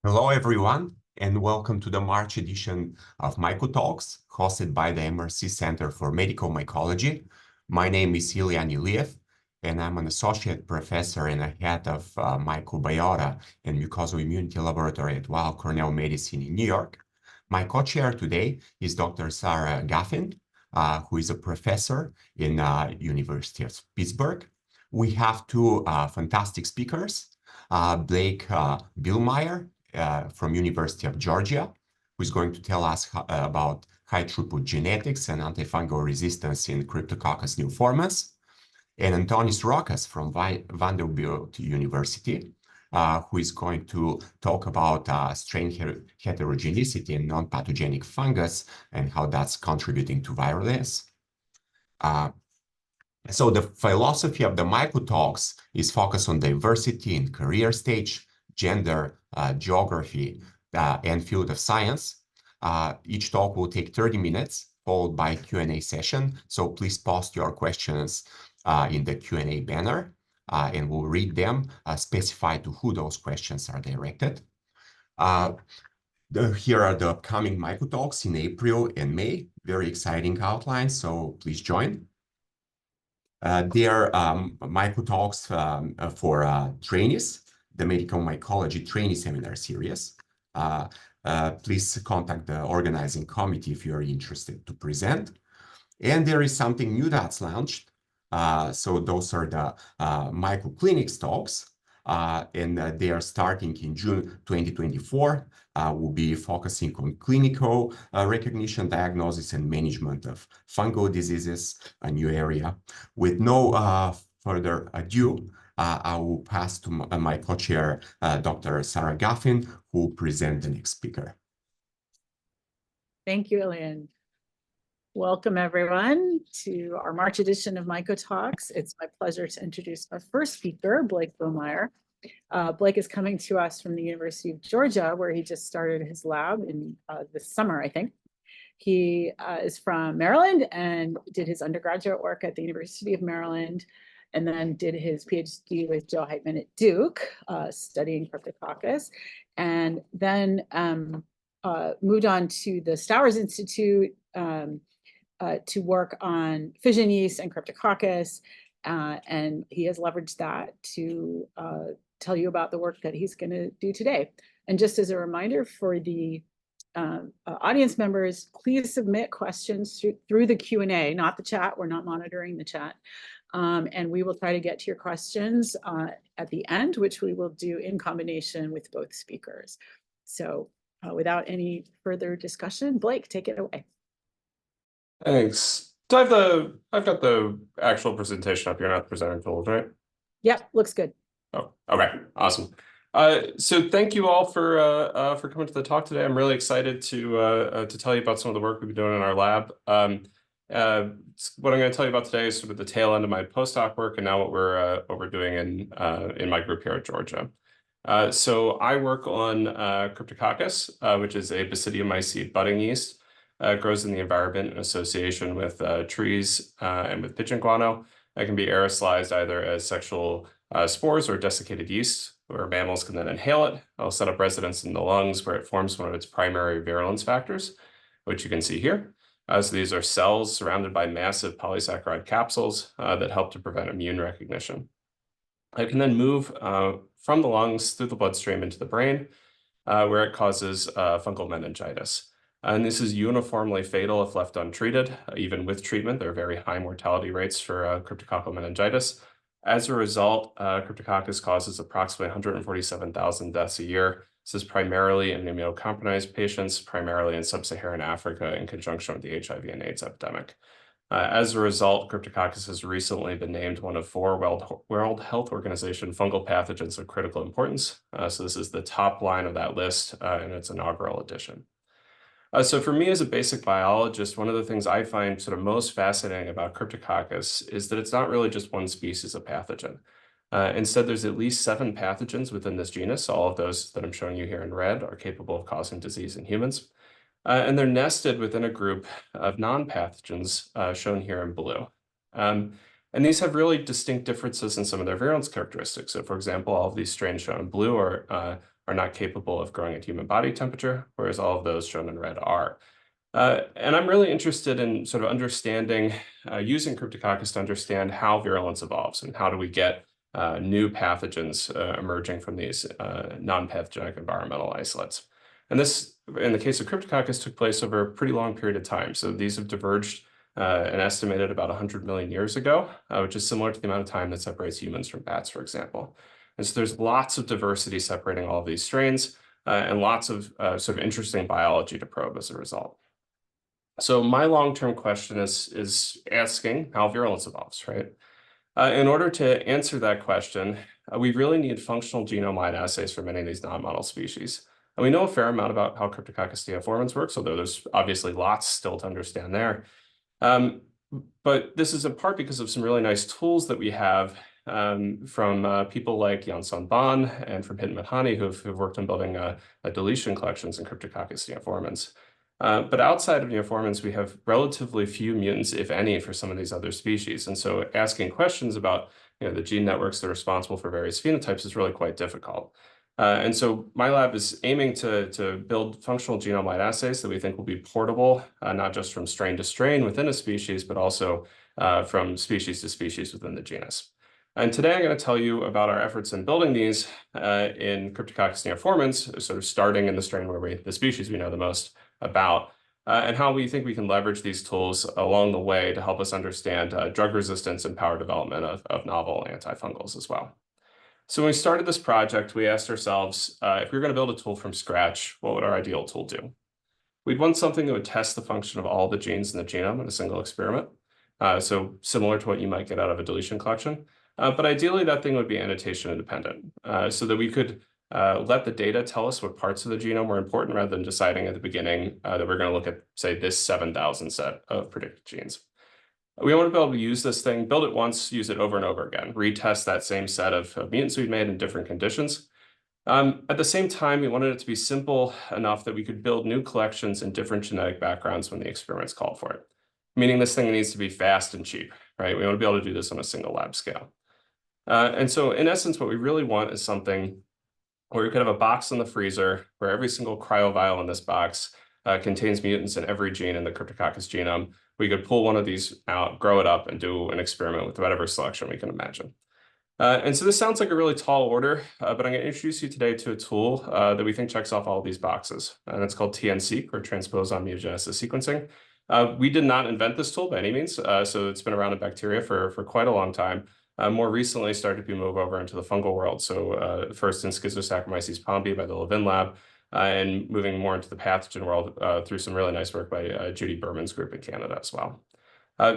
Hello, everyone, and welcome to the March edition of MycoTalks, hosted by the MRC Center for Medical Mycology. My name is Ilya Niliev, and I'm an associate professor and a head of microbiota and mucosal immunity laboratory at Weill Cornell Medicine in New York. My co-chair today is Dr. Sarah Gaffin, who is a professor in University of Pittsburgh. We have two fantastic speakers, Blake Billmyre, from University of Georgia, who is going to tell us about high-throughput genetics and antifungal resistance in Cryptococcus neoformans, and Antonis Rokas from Vanderbilt University, who is going to talk about strain heterogeneity and non-pathogenic fungus and how that's contributing to virulence. So the philosophy of the MycoTalks is focused on diversity in career stage, gender, geography, and field of science. Each talk will take 30 minutes, followed by a Q&A session. So please post your questions in the Q&A banner, and we'll read them, specify to who those questions are directed. Here are the upcoming MycoTalks in April and May. Very exciting outlines, so please join. They are MycoTalks for trainees, the Medical Mycology Trainee Seminar Series. Please contact the organizing committee if you are interested to present. And there is something new that's launched. So those are the MycoClinics talks. And they are starting in June 2024. We'll be focusing on clinical recognition, diagnosis, and management of fungal diseases, a new area. With no further ado, I will pass to my co-chair, Dr. Sarah Gaffin, who will present the next speaker. Thank you, Ilian. Welcome, everyone, to our March edition of MycoTalks. It's my pleasure to introduce our first speaker, Blake Billmyre. Blake is coming to us from the University of Georgia, where he just started his lab in this summer, I think. He is from Maryland and did his undergraduate work at the University of Maryland, and then did his PhD with Joe Heitman at Duke, studying Cryptococcus, and then moved on to the Stowers Institute to work on fission yeast and Cryptococcus, and he has leveraged that to tell you about the work that he's going to do today. And just as a reminder for the audience members, please submit questions through the Q&A, not the chat. We're not monitoring the chat. And we will try to get to your questions at the end, which we will do in combination with both speakers. So without any further discussion, Blake, take it away. Thanks. So I've got the actual presentation up here, not the presenter tools, right? Yep, looks good. Oh, okay, awesome. So thank you all for coming to the talk today. I'm really excited to tell you about some of the work we've been doing in our lab. What I'm going to tell you about today is sort of the tail end of my postdoc work, and now what we're doing in my group here at Georgia. So I work on Cryptococcus, which is a Basidiomycete budding yeast. Grows in the environment in association with trees and with pigeon guano. It can be aerosolized either as sexual spores or desiccated yeast, where mammals can then inhale it. It'll set up residence in the lungs where it forms one of its primary virulence factors, which you can see here. So these are cells surrounded by massive polysaccharide capsules that help to prevent immune recognition. It can then move from the lungs through the bloodstream into the brain, where it causes fungal meningitis. And this is uniformly fatal if left untreated. Even with treatment, there are very high mortality rates for cryptococcal meningitis. As a result, Cryptococcus causes approximately 147,000 deaths a year. This is primarily in immunocompromised patients, primarily in sub-Saharan Africa in conjunction with the HIV and AIDS epidemic. As a result, Cryptococcus has recently been named one of 4 World Health Organization fungal pathogens of critical importance. So this is the top line of that list in its inaugural edition. So for me as a basic biologist, one of the things I find sort of most fascinating about Cryptococcus is that it's not really just one species of pathogen. Instead, there's at least 7 pathogens within this genus. All of those that I'm showing you here in red are capable of causing disease in humans. And they're nested within a group of non-pathogens shown here in blue. And these have really distinct differences in some of their virulence characteristics. So for example, all of these strains shown in blue are are not capable of growing at human body temperature, whereas all of those shown in red are. And I'm really interested in sort of understanding, using Cryptococcus to understand how virulence evolves and how do we get new pathogens emerging from these non-pathogenic environmental isolates. And this, in the case of Cryptococcus, took place over a pretty long period of time. So these have diverged and estimated about 100 million years ago, which is similar to the amount of time that separates humans from bats, for example. And so there's lots of diversity separating all of these strains and lots of sort of interesting biology to probe as a result. So my long-term question is asking how virulence evolves, right? In order to answer that question, we really need functional genome-wide assays for many of these non-model species. And we know a fair amount about how Cryptococcus neoformans works, although there's obviously lots still to understand there. But this is in part because of some really nice tools that we have from people like Yansan Ban and from Hiten Madhani who've worked on building deletion collections in Cryptococcus neoformans. But outside of neoformans, we have relatively few mutants, if any, for some of these other species. And so asking questions about the gene networks that are responsible for various phenotypes is really quite difficult. And so my lab is aiming to build functional genome-wide assays that we think will be portable, not just from strain to strain within a species, but also from species to species within the genus. And today I'm going to tell you about our efforts in building these in Cryptococcus neoformans, sort of starting in the strain where the species we know the most about, and how we think we can leverage these tools along the way to help us understand drug resistance and power development of novel antifungals as well. So when we started this project, we asked ourselves, if we were going to build a tool from scratch, what would our ideal tool do? We'd want something that would test the function of all the genes in the genome in a single experiment. So similar to what you might get out of a deletion collection. But ideally, that thing would be annotation independent, so that we could let the data tell us what parts of the genome were important rather than deciding at the beginning that we're going to look at, say, this 7,000 set of predicted genes. We want to be able to use this thing, build it once, use it over and over again, retest that same set of mutants we'd made in different conditions. At the same time, we wanted it to be simple enough that we could build new collections in different genetic backgrounds when the experiments called for it. Meaning this thing needs to be fast and cheap, right? We want to be able to do this on a single lab scale. And so in essence, what we really want is something where we could have a box in the freezer where every single cryovial in this box contains mutants in every gene in the Cryptococcus genome. We could pull one of these out, grow it up, and do an experiment with whatever selection we can imagine. And so this sounds like a really tall order, but I'm going to introduce you today to a tool that we think checks off all of these boxes. And it's called TNSeq, or transposon mutagenesis sequencing. We did not invent this tool by any means, so it's been around in bacteria for quite a long time. More recently started to move over into the fungal world. So first in Schizosaccharomyces pombe by the Levin lab, and moving more into the pathogen world through some really nice work by Judy Berman's group in Canada as well.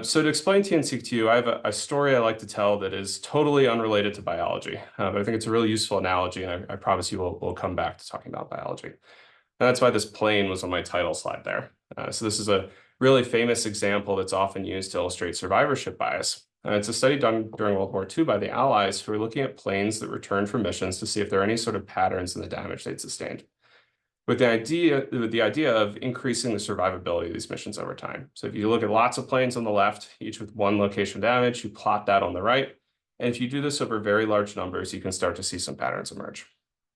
So to explain TNSeq to you, I have a story I like to tell that is totally unrelated to biology, but I think it's a really useful analogy, and I promise you we'll come back to talking about biology. And that's why this plane was on my title slide there. So this is a really famous example that's often used to illustrate survivorship bias. It's a study done during World War II by the Allies who were looking at planes that returned from missions to see if there are any sort of patterns in the damage they'd sustained, with the idea of increasing the survivability of these missions over time. So if you look at lots of planes on the left, each with one location damage, you plot that on the right. And if you do this over very large numbers, you can start to see some patterns emerge.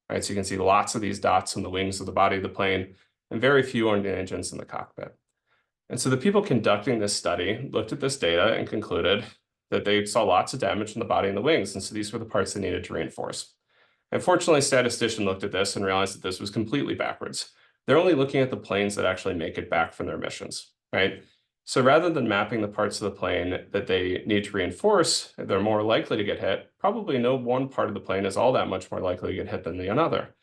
Right? So you can see lots of these dots on the wings of the body of the plane and very few on the engines in the cockpit. And so the people conducting this study looked at this data and concluded that they saw lots of damage in the body and the wings. And so these were the parts they needed to reinforce. Unfortunately, a statistician looked at this and realized that this was completely backwards. They're only looking at the planes that actually make it back from their missions, right? So rather than mapping the parts of the plane that they need to reinforce, they're more likely to get hit. Probably no one part of the plane is all that much more likely to get hit than the another.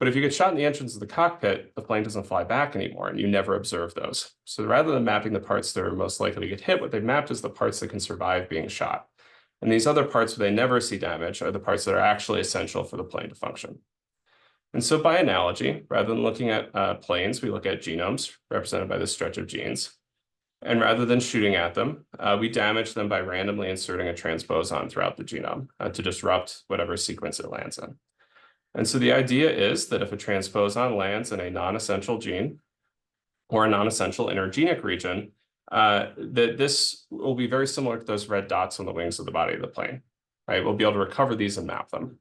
But if you get shot in the entrance of the cockpit, the plane doesn't fly back anymore, and you never observe those. So rather than mapping the parts that are most likely to get hit, what they've mapped is the parts that can survive being shot. And these other parts where they never see damage are the parts that are actually essential for the plane to function. And so by analogy, rather than looking at planes, we look at genomes represented by this stretch of genes. And rather than shooting at them, we damage them by randomly inserting a transposon throughout the genome to disrupt whatever sequence it lands in. And so the idea is that if a transposon lands in a non-essential gene or a non-essential intergenic region, that this will be very similar to those red dots on the wings of the body of the plane, right? We'll be able to recover these and map them.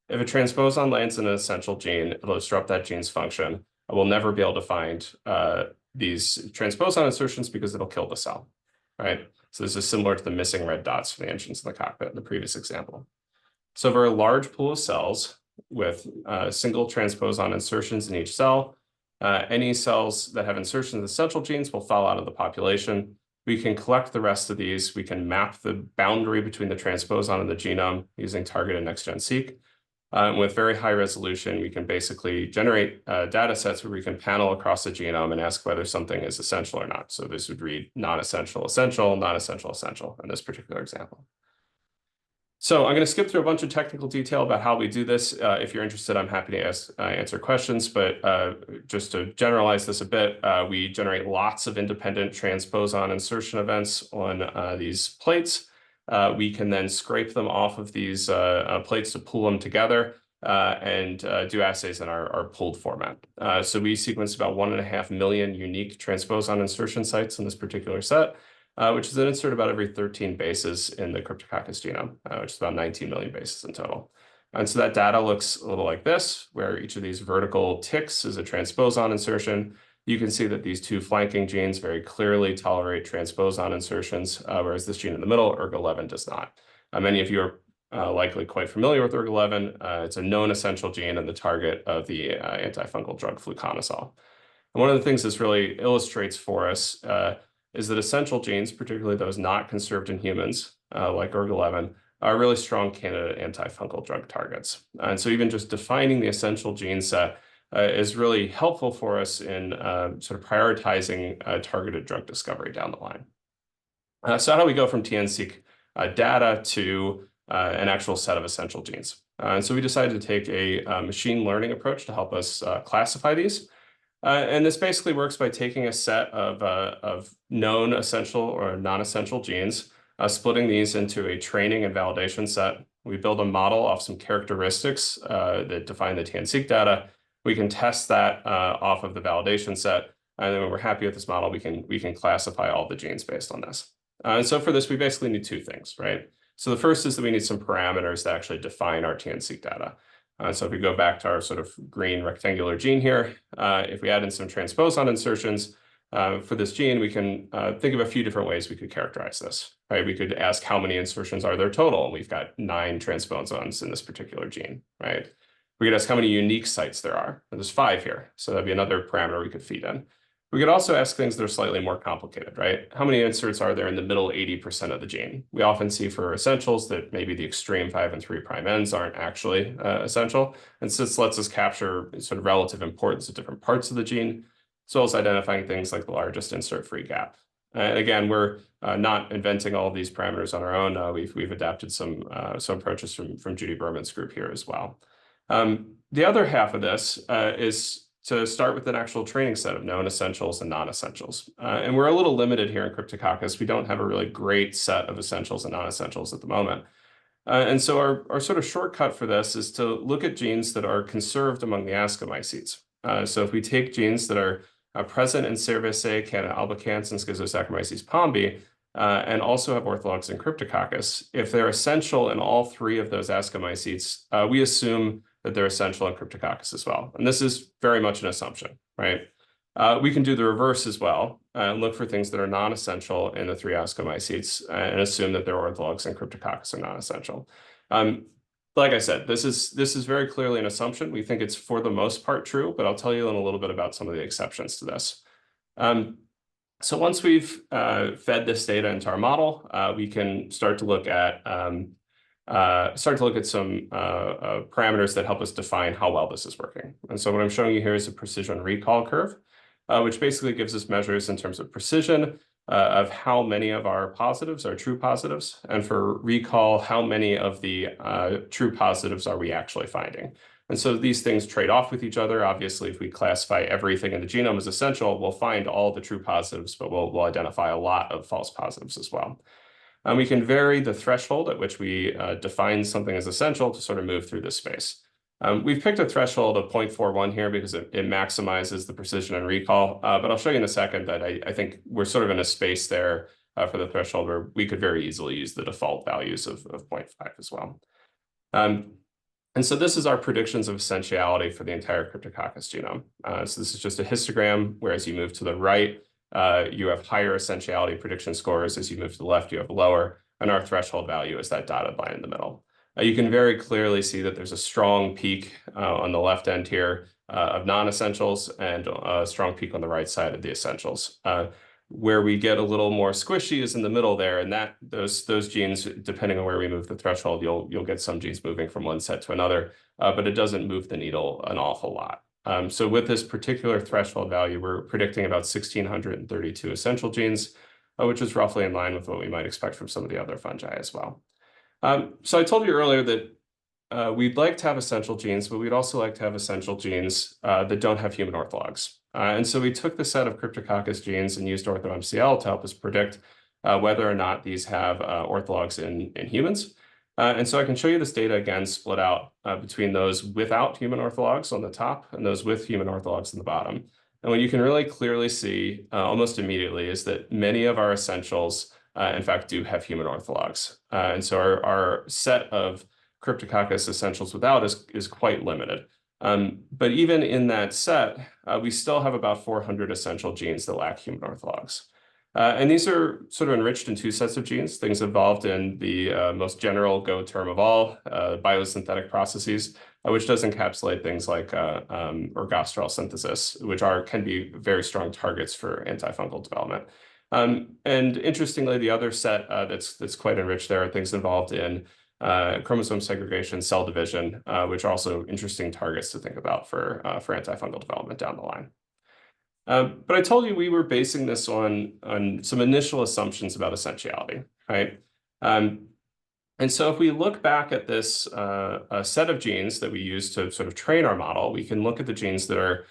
If a transposon lands in an essential gene, it'll disrupt that gene's function. We'll never be able to find these transposon insertions because it'll kill the cell, right? So this is similar to the missing red dots from the engines in the cockpit in the previous example. So for a large pool of cells with single transposon insertions in each cell, any cells that have insertions in the essential genes will fall out of the population. We can collect the rest of these. We can map the boundary between the transposon and the genome using targeted next-gen-seq. With very high resolution, we can basically generate data sets where we can panel across the genome and ask whether something is essential or not. So this would read non-essential, essential, non-essential, essential in this particular example. So I'm going to skip through a bunch of technical detail about how we do this. If you're interested, I'm happy to answer questions, but just to generalize this a bit, we generate lots of independent transposon insertion events on these plates. We can then scrape them off of these plates to pool them together and do assays in our pooled format. So we sequence about 1.5 million unique transposon insertion sites in this particular set, which is an insert about every 13 bases in the Cryptococcus genome, which is about 19 million bases in total. And so that data looks a little like this, where each of these vertical ticks is a transposon insertion. You can see that these two flanking genes very clearly tolerate transposon insertions, whereas this gene in the middle, ERG11, does not. Many of you are likely quite familiar with ERG11. It's a known essential gene and the target of the antifungal drug fluconazole. And one of the things this really illustrates for us is that essential genes, particularly those not conserved in humans, like ERG11, are really strong candidate antifungal drug targets. And so even just defining the essential gene set is really helpful for us in sort of prioritizing targeted drug discovery down the line. So how do we go from TN-seq data to an actual set of essential genes? And so we decided to take a machine learning approach to help us classify these. And this basically works by taking a set of known essential or non-essential genes, splitting these into a training and validation set. We build a model off some characteristics that define the TN-seq data. We can test that off of the validation set. And then when we're happy with this model, we can classify all the genes based on this. And so for this, we basically need two things, right? So the first is that we need some parameters to actually define our TN-seq data. So if we go back to our sort of green rectangular gene here, if we add in some transposon insertions for this gene, we can think of a few different ways we could characterize this, right? We could ask how many insertions are there total, and we've got 9 transposons in this particular gene, right? We could ask how many unique sites there are, and there's 5 here, so that'd be another parameter we could feed in. We could also ask things that are slightly more complicated, right? How many inserts are there in the middle 80% of the gene? We often see for essentials that maybe the extreme 5' and 3' ends aren't actually essential. And so this lets us capture sort of relative importance of different parts of the gene, as well as identifying things like the largest insert-free gap. And again, we're not inventing all of these parameters on our own. We've adapted some approaches from Judy Berman's group here as well. The other half of this is to start with an actual training set of known essentials and non-essentials. And we're a little limited here in Cryptococcus. We don't have a really great set of essentials and non-essentials at the moment. And so our sort of shortcut for this is to look at genes that are conserved among the Ascomycetes. So if we take genes that are present in Cerevisiae, Canna albicans, and Schizosaccharomyces pombe, and also have orthologs in Cryptococcus, if they're essential in all 3 of those Ascomycetes, we assume that they're essential in Cryptococcus as well. And this is very much an assumption, right? We can do the reverse as well and look for things that are non-essential in the 3 Ascomycetes and assume that their orthologs in Cryptococcus are non-essential. Like I said, this is very clearly an assumption. We think it's for the most part true, but I'll tell you in a little bit about some of the exceptions to this. So once we've fed this data into our model, we can start to look at some parameters that help us define how well this is working. And so what I'm showing you here is a precision recall curve, which basically gives us measures in terms of precision of how many of our positives are true positives, and for recall, how many of the true positives are we actually finding. And so these things trade off with each other. Obviously, if we classify everything in the genome as essential, we'll find all the true positives, but we'll identify a lot of false positives as well. And we can vary the threshold at which we define something as essential to sort of move through this space. We've picked a threshold of 0.41 here because it maximizes the precision and recall, but I'll show you in a second that I think we're sort of in a space there for the threshold where we could very easily use the default values of 0.5 as well. And And so this is our predictions of essentiality for the entire Cryptococcus genome. So this is just a histogram, where as you move to the right, you have higher essentiality prediction scores. As you move to the left, you have lower, and our threshold value is that dotted line in the middle. You can very clearly see that there's a strong peak on the left end here of non-essentials, and a strong peak on the right side of the essentials. Where we get a little more squishy is in the middle there, and that those genes, depending on where we move the threshold, you'll get some genes moving from one set to another, but it doesn't move the needle an awful lot. So with this particular threshold value, we're predicting about 1,632 essential genes, which is roughly in line with what we might expect from some of the other fungi as well. So I told you earlier that we'd like to have essential genes, but we'd also like to have essential genes that don't have human orthologs. And so we took the set of Cryptococcus genes and used OrthoMCL to help us predict whether or not these have orthologs in humans. And so I can show you this data again split out between those without human orthologs on the top and those with human orthologs on the bottom. And what you can really clearly see almost immediately is that many of our essentials, in fact, do have human orthologs. And so our set of Cryptococcus essentials without is quite limited. But even in that set, we still have about 400 essential genes that lack human orthologs. And these are sort of enriched in two sets of genes, things involved in the most general Go term of all, biosynthetic processes, which does encapsulate things like ergosterol synthesis, which can be very strong targets for antifungal development. And interestingly, the other set that's quite enriched there are things involved in chromosome segregation, cell division, which are also interesting targets to think about for antifungal development down the line. But I told you we were basing this on some initial assumptions about essentiality, right? And so if we look back at this set of genes that we use to sort of train our model, we can look at the genes that are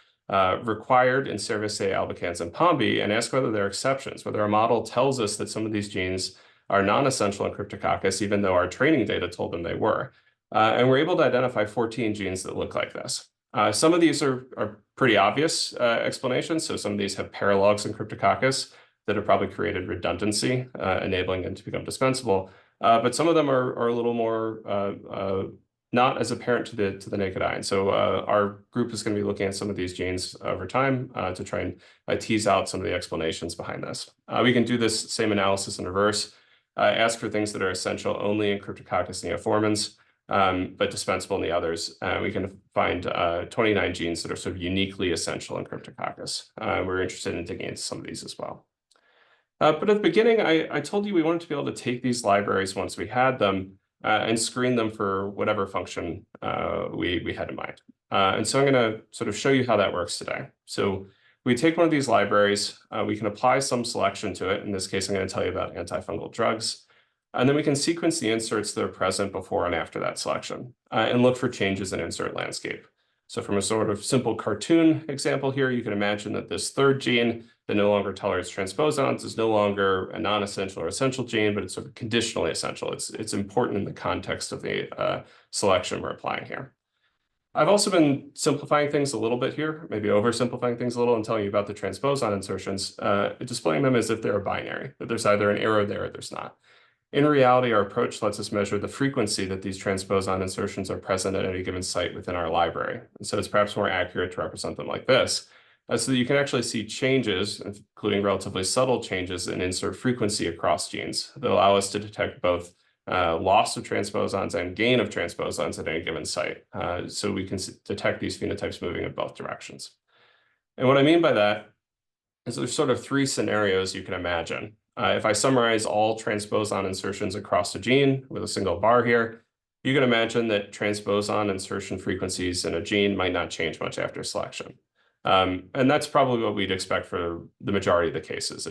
required in Cerevisiae, albicans, and Pombi and ask whether there are exceptions, whether our model tells us that some of these genes are non-essential in Cryptococcus, even though our training data told them they were. And we're able to identify 14 genes that look like this. Some of these are pretty obvious explanations. So some of these have paralogs in Cryptococcus that have probably created redundancy, enabling them to become dispensable. But some of them are a little more not as apparent to the naked eye. And so our group is going to be looking at some of these genes over time to try and tease out some of the explanations behind this. We can do this same analysis in reverse. Ask for things that are essential only in Cryptococcus neoformans, but dispensable in the others. We can find 29 genes that are sort of uniquely essential in Cryptococcus. We're interested in digging into some of these as well. But at the beginning, I told you we wanted to be able to take these libraries once we had them and screen them for whatever function we had in mind. And so I'm going to sort of show you how that works today. So we take one of these libraries, we can apply some selection to it. In this case, I'm going to tell you about antifungal drugs. And then we can sequence the inserts that are present before and after that selection and look for changes in insert landscape. So from a sort of simple cartoon example here, you can imagine that this third gene that no longer tolerates transposons is no longer a non-essential or essential gene, but it's sort of conditionally essential. It's important in the context of the selection we're applying here. I've also been simplifying things a little bit here, maybe oversimplifying things a little and telling you about the transposon insertions, displaying them as if they're a binary, that there's either an arrow there or there's not. In reality, our approach lets us measure the frequency that these transposon insertions are present at any given site within our library. And so it's perhaps more accurate to represent them like this, so that you can actually see changes, including relatively subtle changes in insert frequency across genes that allow us to detect both loss of transposons and gain of transposons at any given site. So we can detect these phenotypes moving in both directions. And what I mean by that is there's sort of three scenarios you can imagine. If I summarize all transposon insertions across a gene with a single bar here, you can imagine that transposon insertion frequencies in a gene might not change much after selection. And that's probably what we'd expect for the majority of the cases.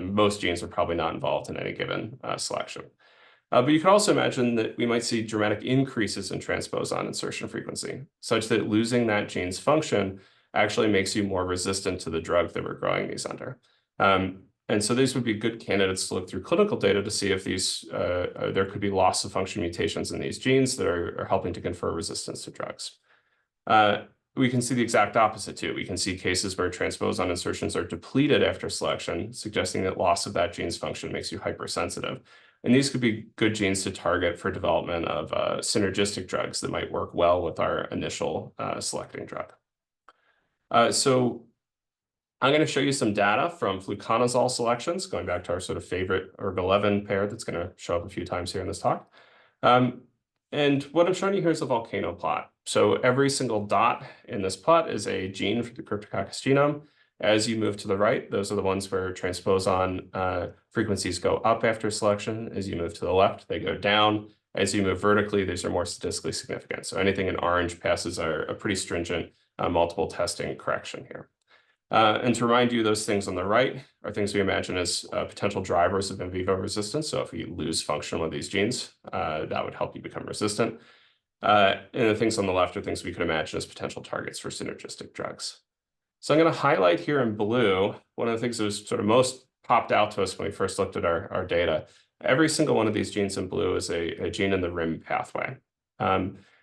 Most genes are probably not involved in any given selection. But you can also imagine that we might see dramatic increases in transposon insertion frequency, such that losing that gene's function actually makes you more resistant to the drug that we're growing these under. And so these would be good candidates to look through clinical data to see if there could be loss of function mutations in these genes that are helping to confer resistance to drugs. We can see the exact opposite too. We can see cases where transposon insertions are depleted after selection, suggesting that loss of that gene's function makes you hypersensitive. And these could be good genes to target for development of synergistic drugs that might work well with our initial selecting drug. So I'm going to show you some data from fluconazole selections, going back to our sort of favorite ERG11 pair that's going to show up a few times here in this talk. And what I'm showing you here is a volcano plot. So every single dot in this plot is a gene for the Cryptococcus genome. As you move to the right, those are the ones where transposon frequencies go up after selection. As you move to the left, they go down. As you move vertically, these are more statistically significant. So anything in orange passes a pretty stringent multiple testing correction here. And to remind you, those things on the right are things we imagine as potential drivers of in vivo resistance. So if you lose function of these genes, that would help you become resistant. And the things on the left are things we could imagine as potential targets for synergistic drugs. So I'm going to highlight here in blue one of the things that was sort of most popped out to us when we first looked at our data. Every single one of these genes in blue is a gene in the RIM pathway.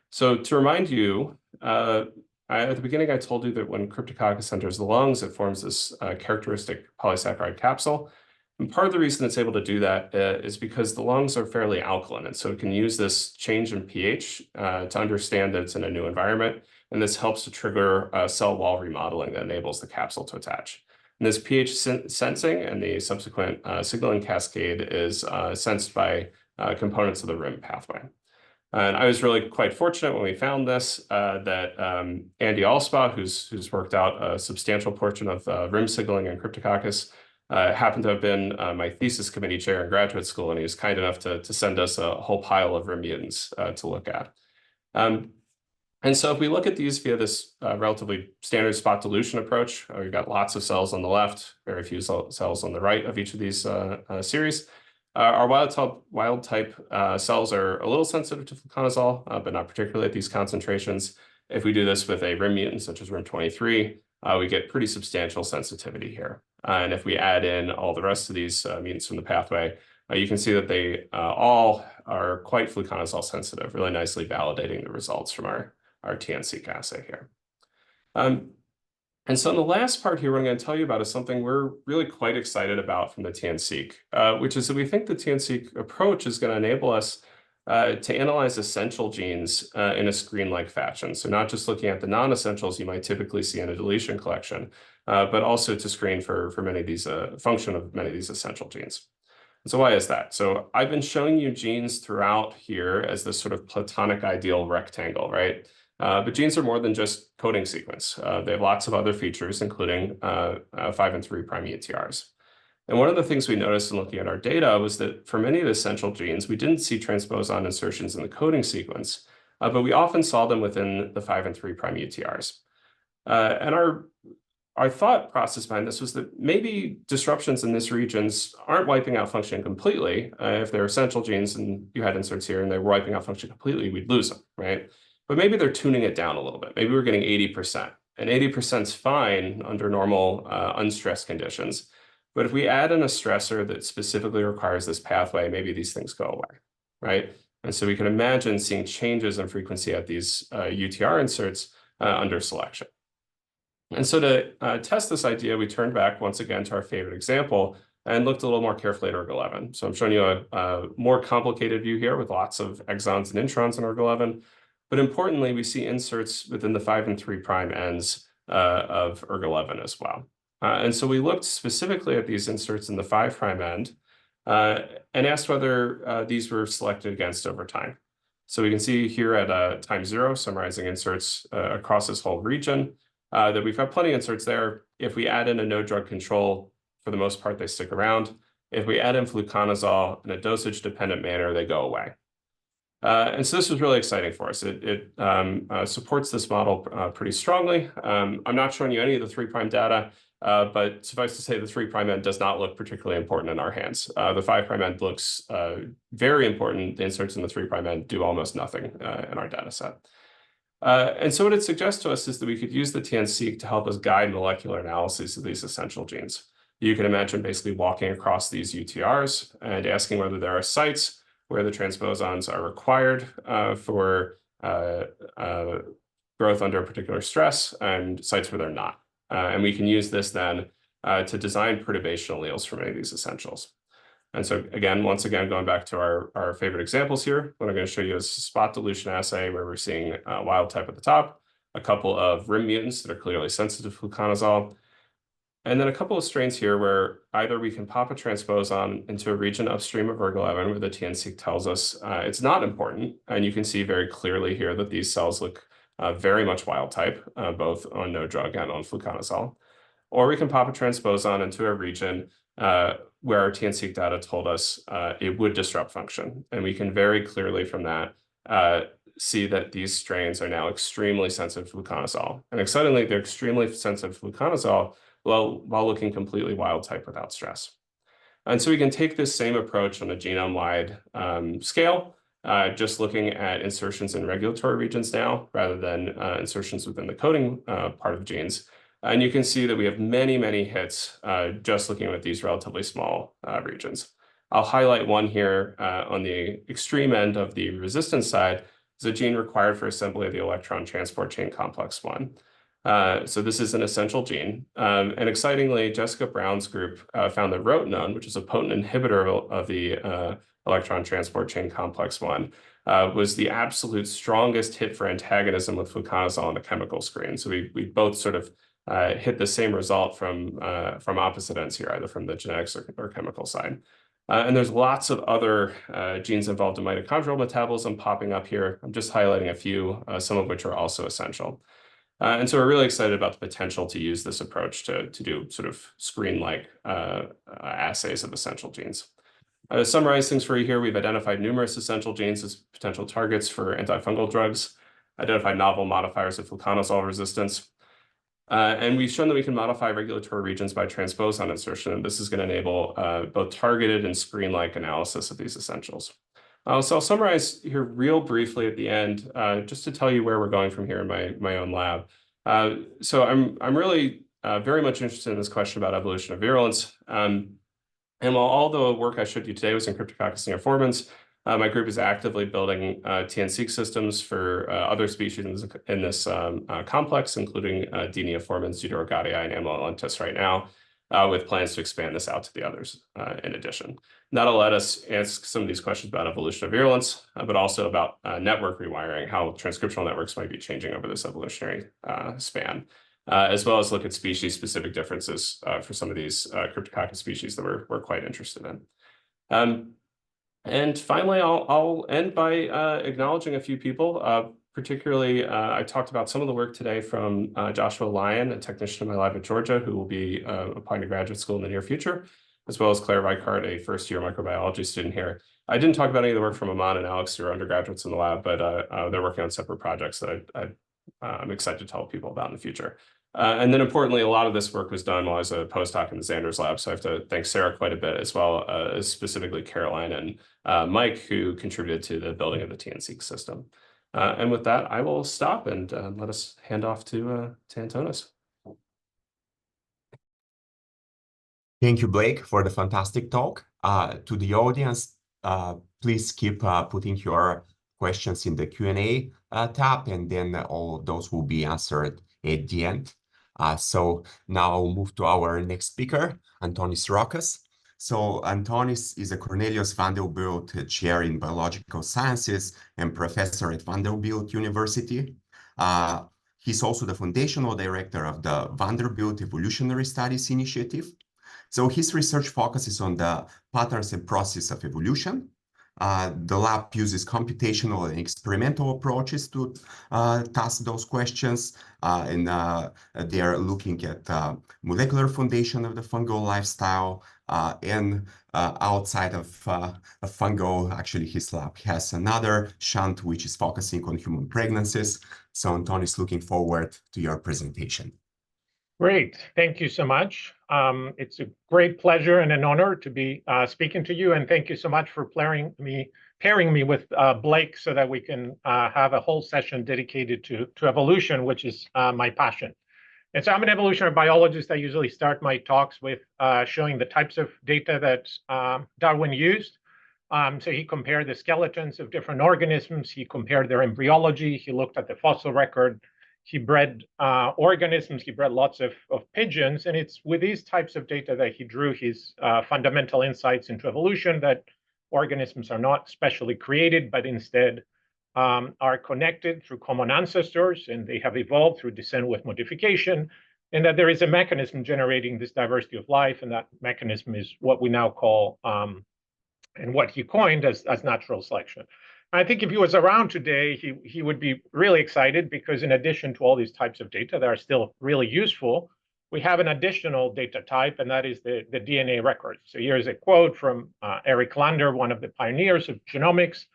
So to remind you, at the beginning, I told you that when Cryptococcus enters the lungs, it forms this characteristic polysaccharide capsule. And part of the reason it's able to do that is because the lungs are fairly alkaline. And so it can use this change in pH to understand that it's in a new environment. And this helps to trigger cell wall remodeling that enables the capsule to attach. And this pH sensing and the subsequent signaling cascade is sensed by components of the RIM pathway. And I was really quite fortunate when we found this, that Andy Alspaugh, who's worked out a substantial portion of RIM signaling in Cryptococcus, happened to have been my thesis committee chair in graduate school, and he was kind enough to send us a whole pile of RIM mutants to look at. And so if we look at these via this relatively standard spot dilution approach, we've got lots of cells on the left, very few cells on the right of each of these series. Our wild type cells are a little sensitive to fluconazole, but not particularly at these concentrations. If we do this with a RIM mutant, such as RIM23, we get pretty substantial sensitivity here. And if we add in all the rest of these mutants from the pathway, you can see that they all are quite fluconazole sensitive, really nicely validating the results from our TN-seq assay here. And so in the last part here, what I'm going to tell you about is something we're really quite excited about from the TN-seq, which is that we think the TN-seq approach is going to enable us to analyze essential genes in a screen-like fashion. So not just looking at the non-essentials you might typically see in a deletion collection, but also to screen for many of these function of many of these essential genes. So why is that? So I've been showing you genes throughout here as this sort of platonic ideal rectangle, right? But genes are more than just coding sequence. They have lots of other features, including 5' and 3' UTRs. And one of the things we noticed in looking at our data was that for many of the essential genes, we didn't see transposon insertions in the coding sequence, but we often saw them within the 5' and 3' UTRs. And our thought process behind this was that maybe disruptions in these regions aren't wiping out function completely. If they're essential genes and you had inserts here and they were wiping out function completely, we'd lose them, right? But maybe they're tuning it down a little bit. Maybe we're getting 80%. And 80% is fine under normal unstressed conditions. But if we add in a stressor that specifically requires this pathway, maybe these things go away, right? And so we can imagine seeing changes in frequency at these UTR inserts under selection. And so to test this idea, we turned back once again to our favorite example and looked a little more carefully at ERG11. So I'm showing you a more complicated view here with lots of exons and introns in ERG11. But importantly, we see inserts within the 5' and 3' ends of ERG11 as well. And so we looked specifically at these inserts in the 5' end and asked whether these were selected against over time. So we can see here at time 0, summarizing inserts across this whole region, that we've got plenty of inserts there. If we add in a no drug control, for the most part, they stick around. If we add in fluconazole in a dosage-dependent manner, they go away. And so this was really exciting for us. It supports this model pretty strongly. I'm not showing you any of the 3' data, but suffice to say the 3' end does not look particularly important in our hands. The 5' end looks very important. The inserts in the 3' end do almost nothing in our data set. And so what it suggests to us is that we could use the TN-seq to help us guide molecular analysis of these essential genes. You can imagine basically walking across these UTRs and asking whether there are sites where the transposons are required for growth under a particular stress and sites where they're not. And we can use this then to design perturbation alleles for many of these essentials. And so again, once again, going back to our favorite examples here, what I'm going to show you is a spot dilution assay where we're seeing wild type at the top, a couple of rim mutants that are clearly sensitive to fluconazole, and then a couple of strains here where either we can pop a transposon into a region upstream of ERG11 where the TN-seq tells us it's not important. And you can see very clearly here that these cells look very much wild type, both on no drug and on fluconazole. Or we can pop a transposon into a region where our TN-seq data told us it would disrupt function. And we can very clearly from that see that these strains are now extremely sensitive to fluconazole. And excitingly, they're extremely sensitive to fluconazole while looking completely wild type without stress. And so we can take this same approach on a genome-wide scale, just looking at insertions in regulatory regions now, rather than insertions within the coding part of genes. And you can see that we have many, many hits just looking at these relatively small regions. I'll highlight one here on the extreme end of the resistance side, is a gene required for assembly of the electron transport chain complex 1. So this is an essential gene. And excitingly, Jessica Brown's group found that rotenone, which is a potent inhibitor of the electron transport chain complex 1, was the absolute strongest hit for antagonism with fluconazole on the chemical screen. So we both sort of hit the same result from opposite ends here, either from the genetics or chemical side. And there's lots of other genes involved in mitochondrial metabolism popping up here. I'm just highlighting a few, some of which are also essential. And so we're really excited about the potential to use this approach to do sort of screen-like assays of essential genes. To summarize things for you here, we've identified numerous essential genes as potential targets for antifungal drugs, identified novel modifiers of fluconazole resistance, and we've shown that we can modify regulatory regions by transposon insertion, and this is going to enable both targeted and screen-like analysis of these essentials. So I'll summarize here real briefly at the end, just to tell you where we're going from here in my own lab. So I'm really very much interested in this question about evolution of virulence. And while all the work I showed you today was in Cryptococcus neoformans, my group is actively building TN-seq systems for other species in this complex, including D. neoformans, Deuterogatii, and Amylolentis right now, with plans to expand this out to the others in addition. And that'll let us ask some of these questions about evolution of virulence, but also about network rewiring, how transcriptional networks might be changing over this evolutionary span, as well as look at species-specific differences for some of these Cryptococcus species that we're quite interested in. And finally, I'll end by acknowledging a few people. Particularly, I talked about some of the work today from Joshua Lyon, a technician in my lab at Georgia, who will be applying to graduate school in the near future, as well as Claire Weikart, a first-year microbiology student here. I didn't talk about any of the work from Aman and Alex, who are undergraduates in the lab, but they're working on separate projects that I'm excited to tell people about in the future. And then importantly, a lot of this work was done while I was a postdoc in the Xander's lab. So I have to thank Sarah quite a bit, as well as specifically Caroline and Mike, who contributed to the building of the TN-seq system. And with that, I will stop and let us hand off to Antonis. Thank you, Blake, for the fantastic talk. To the audience, please keep putting your questions in the Q&A tab, and then all those will be answered at the end. So now I'll move to our next speaker, Antonis Rokas. So Antonis is a Cornelius Vanderbilt Chair in Biological Sciences and Professor at Vanderbilt University. He's also the Foundational Director of the Vanderbilt Evolutionary Studies Initiative. So his research focuses on the patterns and process of evolution. The lab uses computational and experimental approaches to task those questions, and they are looking at molecular foundation of the fungal lifestyle, and outside of fungal, actually his lab has another shunt which is focusing on human pregnancies. So Antonis, looking forward to your presentation. Great, thank you so much. It's a great pleasure and an honor to be speaking to you, and thank you so much for pairing me with Blake so that we can have a whole session dedicated to evolution, which is my passion. And so I'm an evolutionary biologist. I usually start my talks with showing the types of data that Darwin used. So he compared the skeletons of different organisms. He compared their embryology. He looked at the fossil record. He bred organisms, he bred lots of pigeons, and it's with these types of data that he drew his fundamental insights into evolution, that organisms are not specially created, but instead are connected through common ancestors, and they have evolved through descent with modification, and that there is a mechanism generating this diversity of life, and that mechanism is what we now call, and what he coined as natural selection. I think if he was around today, he would be really excited, because in addition to all these types of data that are still really useful, we have an additional data type, and that is the DNA record. So here's a quote from Eric Lander, one of the pioneers of genomics,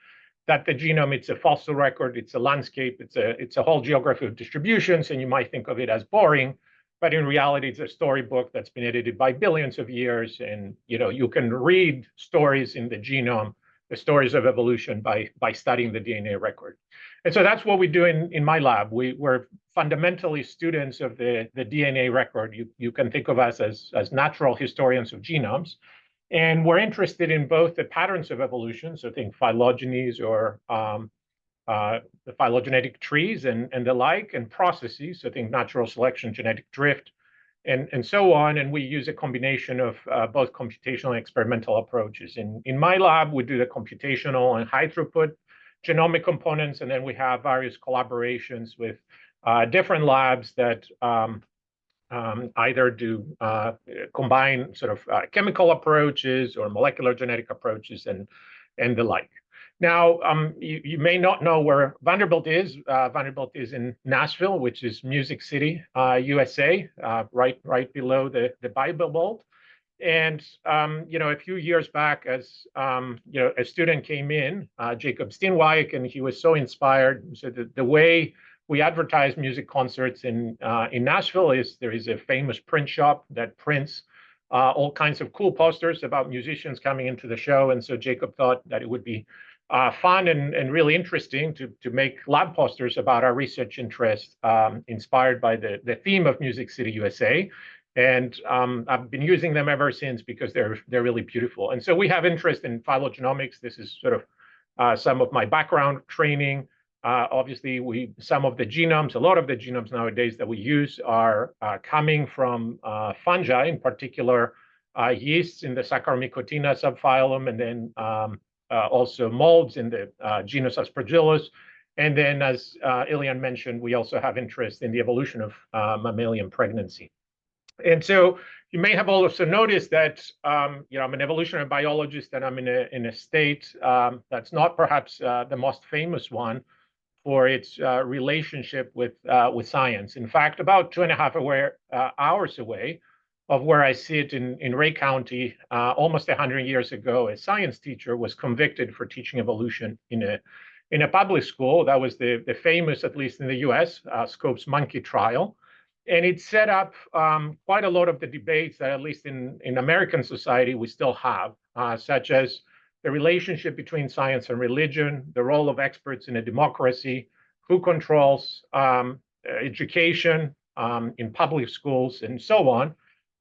that the genome, it's a fossil record, it's a landscape, it's a whole geography of distributions, and you might think of it as boring, but in reality, it's a storybook that's been edited by billions of years, and you can read stories in the genome, the stories of evolution, by studying the DNA record. And so that's what we do in my lab. We're fundamentally students of the DNA record. You can think of us as natural historians of genomes. And we're interested in both the patterns of evolution, so think phylogenies or the phylogenetic trees and the like, and processes, so think natural selection, genetic drift, and so on. And we use a combination of both computational and experimental approaches. In my lab, we do the computational and high throughput genomic components, and then we have various collaborations with different labs that either do combine sort of chemical approaches or molecular genetic approaches and the like. Now, you may not know where Vanderbilt is. Vanderbilt is in Nashville, which is Music City, USA, right below the Bible Belt. And a few years back, as a student came in, Jacob Steenwijk, and he was so inspired. So the way we advertise music concerts in Nashville is there is a famous print shop that prints all kinds of cool posters about musicians coming into the show. And so Jacob thought that it would be fun and really interesting to make lab posters about our research interest, inspired by the theme of Music City, USA. And I've been using them ever since, because they're really beautiful. And so we have interest in phylogenomics. This is sort of some of my background training. Obviously, a lot of the genomes nowadays that we use are coming from fungi, in particular yeasts in the Saccharomycotina subphylum, and then also molds in the genus Aspergillus. And then, as Ilian mentioned, we also have interest in the evolution of mammalian pregnancy. And so you may have also noticed that I'm an evolutionary biologist, and I'm in a state that's not perhaps the most famous one for its relationship with science. In fact, about 2.5 hours away of where I sit in Ray County, almost 100 years ago, a science teacher was convicted for teaching evolution in a public school. That was the famous, at least in the US, Scopes monkey trial. And it set up quite a lot of the debates that, at least in American society, we still have, such as the relationship between science and religion, the role of experts in a democracy, who controls education in public schools, and so on,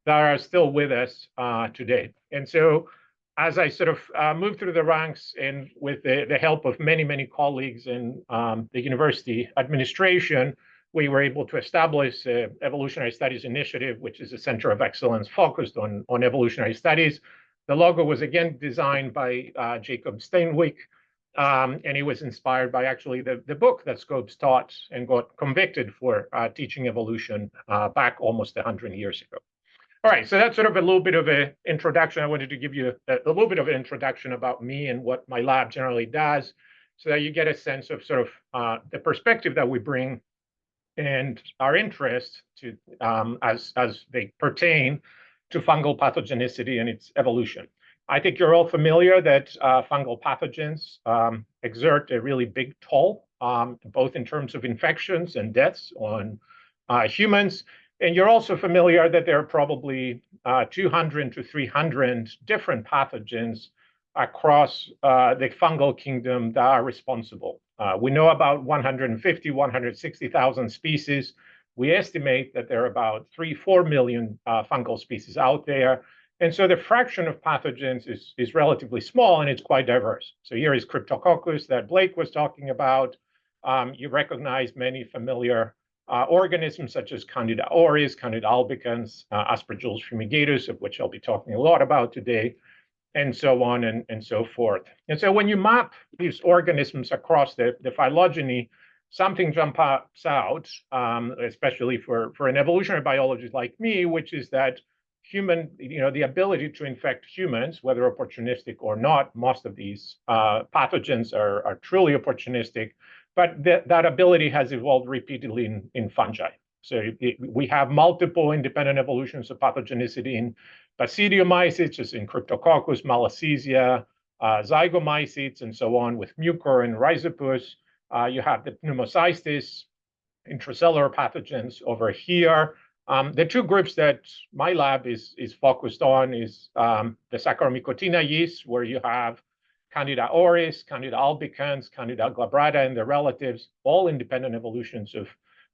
that are still with us today. And so as I sort of moved through the ranks, and with the help of many, many colleagues in the university administration, we were able to establish the Evolutionary Studies Initiative, which is a center of excellence focused on evolutionary studies. The logo was again designed by Jacob Steenwijk, and it was inspired by actually the book that Scopes taught and got convicted for teaching evolution back almost 100 years ago. All right, so that's sort of a little bit of an introduction. I wanted to give you a little bit of an introduction about me and what my lab generally does, so that you get a sense of sort of the perspective that we bring and our interest to as they pertain to fungal pathogenicity and its evolution. I think you're all familiar that fungal pathogens exert a really big toll, both in terms of infections and deaths on humans. And you're also familiar that there are probably 200 to 300 different pathogens across the fungal kingdom that are responsible. We know about 150, 160,000 species. We estimate that there are about 3-4 million fungal species out there. And so the fraction of pathogens is relatively small, and it's quite diverse. So here is Cryptococcus that Blake was talking about. You recognize many familiar organisms such as Candida auris, Candida albicans, Aspergillus fumigatus, of which I'll be talking a lot about today, and so on and so forth. And so when you map these organisms across the phylogeny, something jumps out, especially for an evolutionary biologist like me, which is that the ability to infect humans, whether opportunistic or not, most of these pathogens are truly opportunistic, but that ability has evolved repeatedly in fungi. So we have multiple independent evolutions of pathogenicity in basidiomycetes, as in Cryptococcus, Malassezia, zygomycetes, and so on, with mucor and rhizopus. You have the pneumocystis, intracellular pathogens over here. The two groups that my lab is focused on is the Saccharomycotina yeast, where you have Candida auris, Candida albicans, Candida glabrata, and their relatives, all independent evolutions of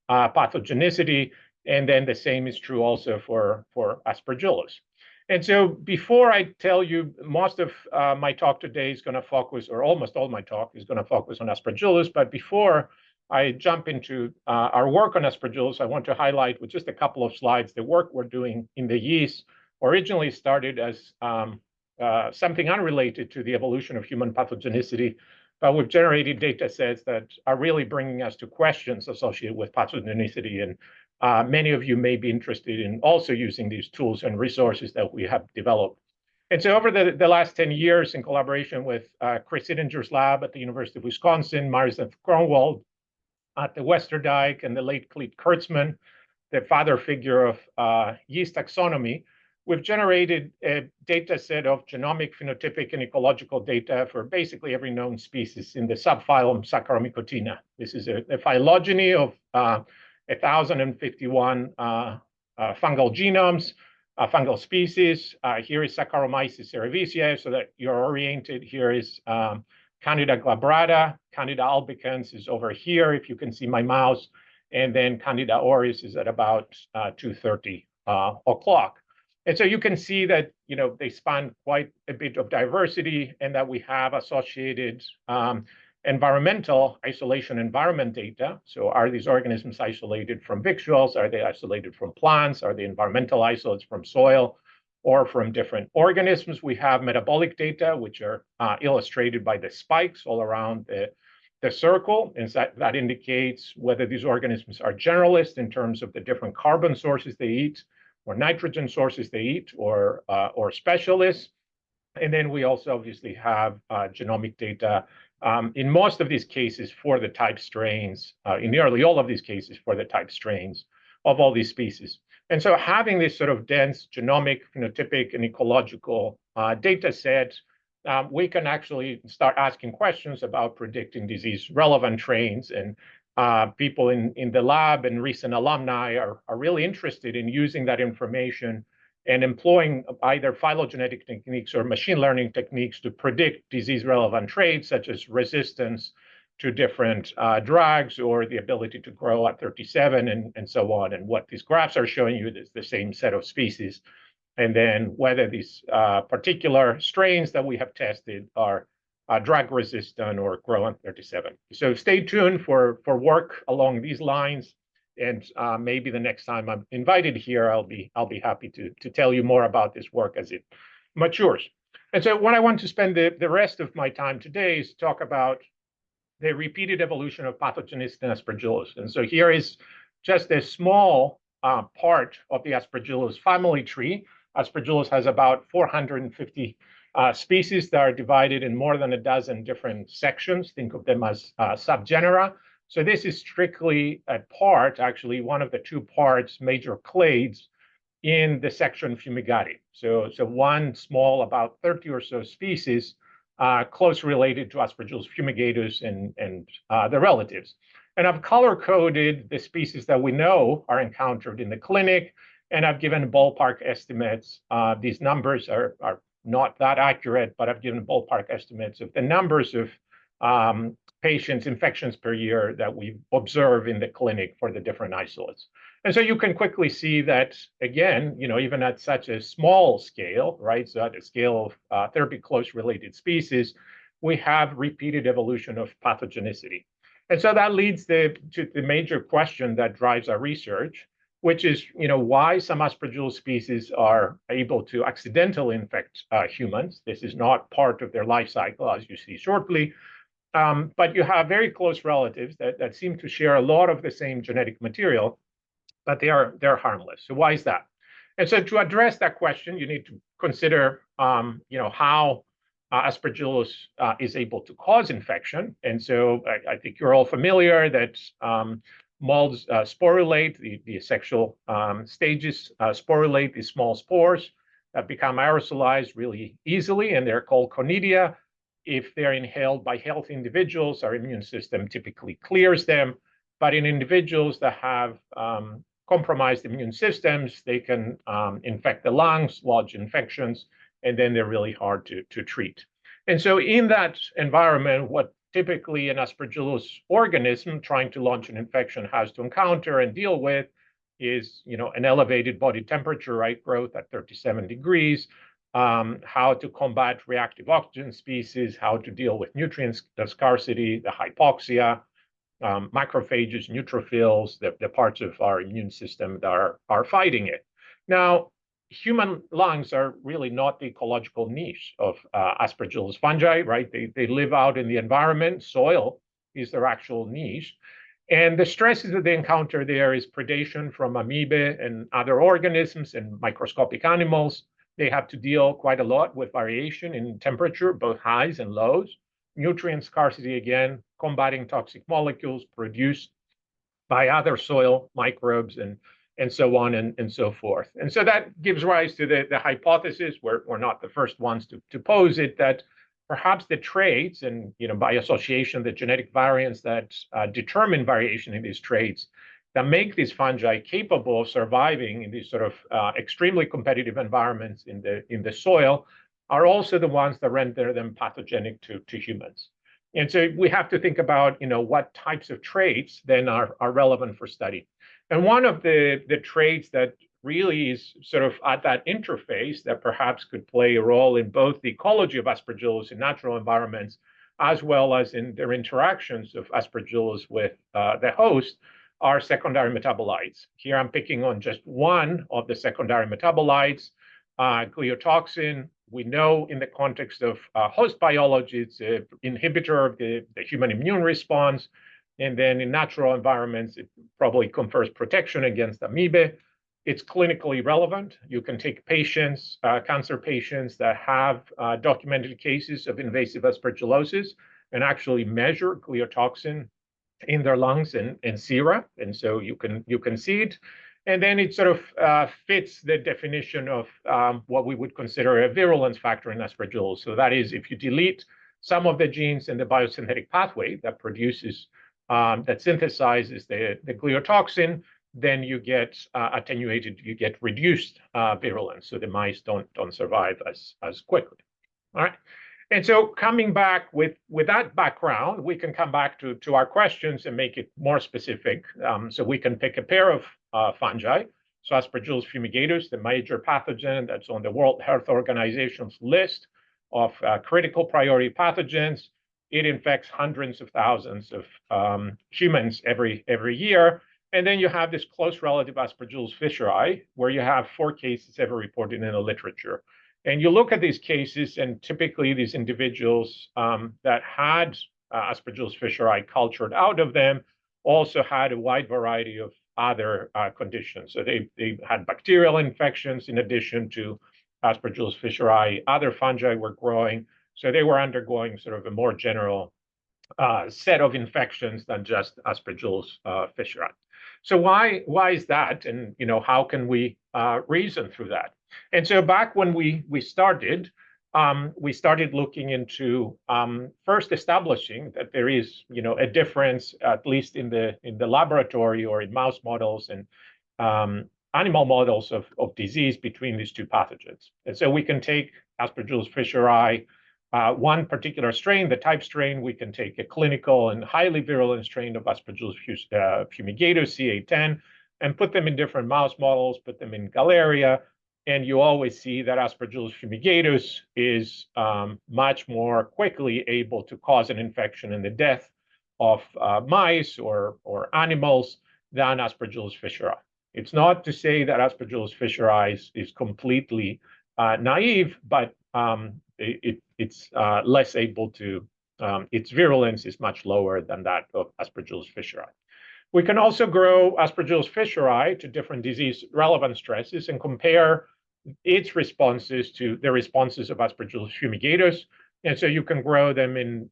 pathogenicity. And then the same is true also for Aspergillus. And so before I tell you, most of my talk today is going to focus, or almost all my talk is going to focus on Aspergillus. But before I jump into our work on Aspergillus, I want to highlight with just a couple of slides the work we're doing in the yeast. Originally started as something unrelated to the evolution of human pathogenicity, but we've generated data sets that are really bringing us to questions associated with pathogenicity. And many of you may be interested in also using these tools and resources that we have developed. And so over the last 10 years, in collaboration with Chris Ittinger's lab at the University of Wisconsin, Meredith Kronwald at the Westerdijk, and the late Clete Kurtzman, the father figure of yeast taxonomy, we've generated a data set of genomic, phenotypic, and ecological data for basically every known species in the subphylum Saccharomycotina. This is a phylogeny of 1,051 fungal genomes, fungal species. Here is Saccharomyces cerevisiae, so that you're oriented. Here is Candida glabrata. Candida albicans is over here, if you can see my mouse. And then Candida auris is at about 2:30 o'clock. And so you can see that, they span quite a bit of diversity, and that we have associated environmental isolation environment data. So are these organisms isolated from victuals? Are they isolated from plants? Are they environmental isolates from soil or from different organisms? We have metabolic data, which are illustrated by the spikes all around the circle, and that indicates whether these organisms are generalists in terms of the different carbon sources they eat, or nitrogen sources they eat, or specialists. And then we also obviously have genomic data in most of these cases for the type strains, in nearly all of these cases for the type strains of all these species. And so having this sort of dense genomic, phenotypic, and ecological data set, we can actually start asking questions about predicting disease-relevant traits. And people in the lab and recent alumni are really interested in using that information and employing either phylogenetic techniques or machine learning techniques to predict disease-relevant traits, such as resistance to different drugs, or the ability to grow at 37, and so on. And what these graphs are showing you is the same set of species. And then whether these particular strains that we have tested are drug resistant or grow on 37. So stay tuned for work along these lines. And maybe the next time I'm invited here, I'll be happy to tell you more about this work as it matures. And so what I want to spend the rest of my time today is talk about the repeated evolution of pathogenicity in Aspergillus. And so here is just a small part of the Aspergillus family tree. Aspergillus has about 450 species that are divided in more than a dozen different sections. Think of them as subgenera. So this is strictly a part, actually one of the two parts, major clades in the section Fumigati. So one small, about 30 or so species, close related to Aspergillus fumigatus and the relatives. And I've color-coded the species that we know are encountered in the clinic, and I've given ballpark estimates. These numbers are not that accurate, but I've given ballpark estimates of the numbers of patients, infections per year that we observe in the clinic for the different isolates. And so you can quickly see that, again, even at such a small scale, right? So at a scale of therapy close related species, we have repeated evolution of pathogenicity. And so that leads to the major question that drives our research, which is, why some Aspergillus species are able to accidentally infect humans. This is not part of their life cycle, as you see shortly. But you have very close relatives that seem to share a lot of the same genetic material, but they're harmless. So why is that? And so to address that question, you need to consider, how Aspergillus is able to cause infection. And so I think you're all familiar that molds sporulate, the sexual stages sporulate these small spores that become aerosolized really easily, and they're called conidia. If they're inhaled by healthy individuals, our immune system typically clears them. But in individuals that have compromised immune systems, they can infect the lungs, lodge infections, and then they're really hard to treat. And so in that environment, what typically an Aspergillus organism trying to launch an infection has to encounter and deal with is, an elevated body temperature, right, growth at 37 degrees, how to combat reactive oxygen species, how to deal with nutrient scarcity, the hypoxia, macrophages, neutrophils, the parts of our immune system that are fighting it. Now, human lungs are really not the ecological niche of Aspergillus fungi, right? They live out in the environment. Soil is their actual niche. And the stresses that they encounter there is predation from amoeba and other organisms and microscopic animals. They have to deal quite a lot with variation in temperature, both highs and lows. Nutrient scarcity, again, combating toxic molecules produced by other soil microbes and so on and so forth. And so that gives rise to the hypothesis, we're not the first ones to pose it, that perhaps the traits and, by association, the genetic variants that determine variation in these traits that make these fungi capable of surviving in these sort of extremely competitive environments in the soil are also the ones that render them pathogenic to humans. And so we have to think about, what types of traits then are relevant for study. And one of the traits that really is sort of at that interface that perhaps could play a role in both the ecology of Aspergillus in natural environments, as well as in their interactions of Aspergillus with the host, are secondary metabolites. Here I'm picking on just one of the secondary metabolites, gliotoxin. We know in the context of host biology, it's an inhibitor of the human immune response. And then in natural environments, it probably confers protection against amoeba. It's clinically relevant. You can take patients, cancer patients that have documented cases of invasive aspergillosis and actually measure gliotoxin in their lungs and sera. And so you can see it. And then it sort of fits the definition of what we would consider a virulence factor in Aspergillus. So that is, if you delete some of the genes in the biosynthetic pathway that produces, that synthesizes the gliotoxin, then you get attenuated, you get reduced virulence. So the mice don't survive as quickly. All right. And so coming back with that background, we can come back to our questions and make it more specific. So we can pick a pair of fungi. So Aspergillus fumigatus, the major pathogen that's on the World Health Organization's list of critical priority pathogens. It infects hundreds of thousands of humans every year. And then you have this close relative Aspergillus fisheri, where you have 4 cases ever reported in the literature. And you look at these cases, and typically these individuals that had Aspergillus fisheri cultured out of them also had a wide variety of other conditions. So they had bacterial infections in addition to Aspergillus fisheri. Other fungi were growing. So they were undergoing sort of a more general set of infections than just Aspergillus fisheri. So why is that? And how can we reason through that? And so back when we started looking into first establishing that there is a difference, at least in the laboratory or in mouse models and animal models of disease between these two pathogens. And so we can take Aspergillus fisheri, one particular strain, the type strain. We can take a clinical and highly virulent strain of Aspergillus fumigatus, CA10, and put them in different mouse models, put them in Galeria, and you always see that Aspergillus fumigatus is much more quickly able to cause an infection and the death of mice or animals than Aspergillus fisheri. It's not to say that Aspergillus fisheri is completely naive, but it's less able to, its virulence is much lower than that of Aspergillus fisheri. We can also grow Aspergillus fisheri to different disease-relevant stresses and compare its responses to the responses of Aspergillus fumigatus. And so you can grow them in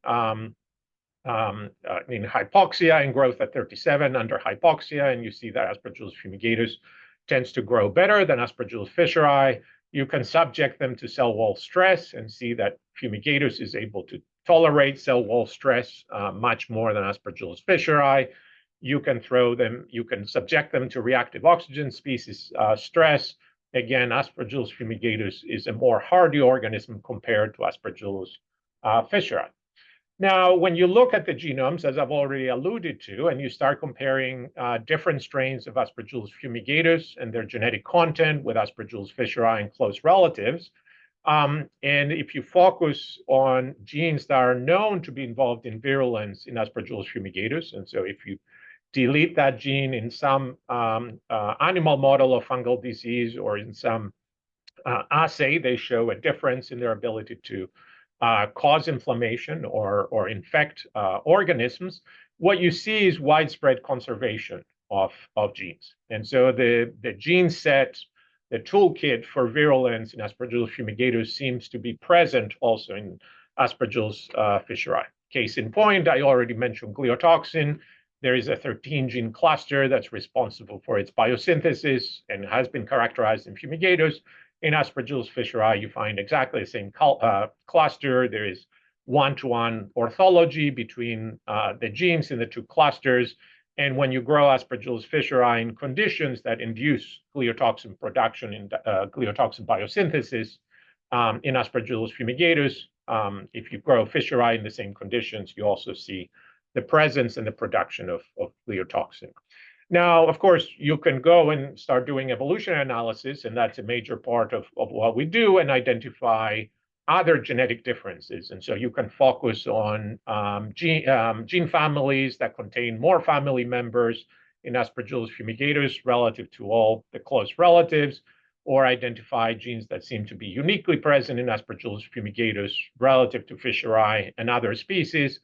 hypoxia, in growth at 37 under hypoxia, and you see that Aspergillus fumigatus tends to grow better than Aspergillus fisheri. You can subject them to cell wall stress and see that fumigatus is able to tolerate cell wall stress much more than Aspergillus fisheri. You can subject them to reactive oxygen species stress. Again, Aspergillus fumigatus is a more hardy organism compared to Aspergillus fisheri. Now, when you look at the genomes, as I've already alluded to, and you start comparing different strains of Aspergillus fumigatus and their genetic content with Aspergillus fisheri and close relatives, and if you focus on genes that are known to be involved in virulence in Aspergillus fumigatus, and so if you delete that gene in some animal model of fungal disease or in some assay, they show a difference in their ability to cause inflammation or infect organisms. What you see is widespread conservation of genes. And so the gene set, the toolkit for virulence in Aspergillus fumigatus seems to be present also in Aspergillus fisheri. Case in point, I already mentioned gliotoxin. There is a 13-gene cluster that's responsible for its biosynthesis and has been characterized in fumigatus. In Aspergillus fisheri, you find exactly the same cluster. There is one-to-one orthology between the genes in the two clusters. And when you grow Aspergillus fisheri in conditions that induce gliotoxin production and gliotoxin biosynthesis in Aspergillus fumigatus, if you grow fisheri in the same conditions, you also see the presence and the production of gliotoxin. Now, of course, you can go and start doing evolutionary analysis, and that's a major part of what we do, and identify other genetic differences. And so you can focus on gene families that contain more family members in Aspergillus fumigatus relative to all the close relatives, or identify genes that seem to be uniquely present in Aspergillus fumigatus relative to fisheri and other species,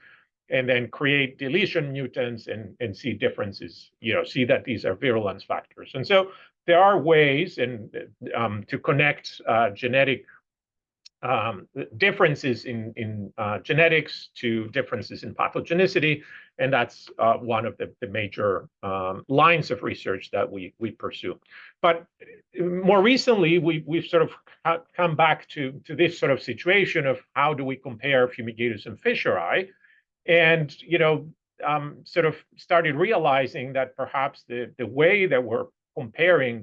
and then create deletion mutants and see differences, see that these are virulence factors. And so there are ways to connect genetic differences in genetics to differences in pathogenicity, and that's one of the major lines of research that we pursue. But more recently, we've sort of come back to this sort of situation of how do we compare fumigatus and fisheri, and sort of started realizing that perhaps the way that we're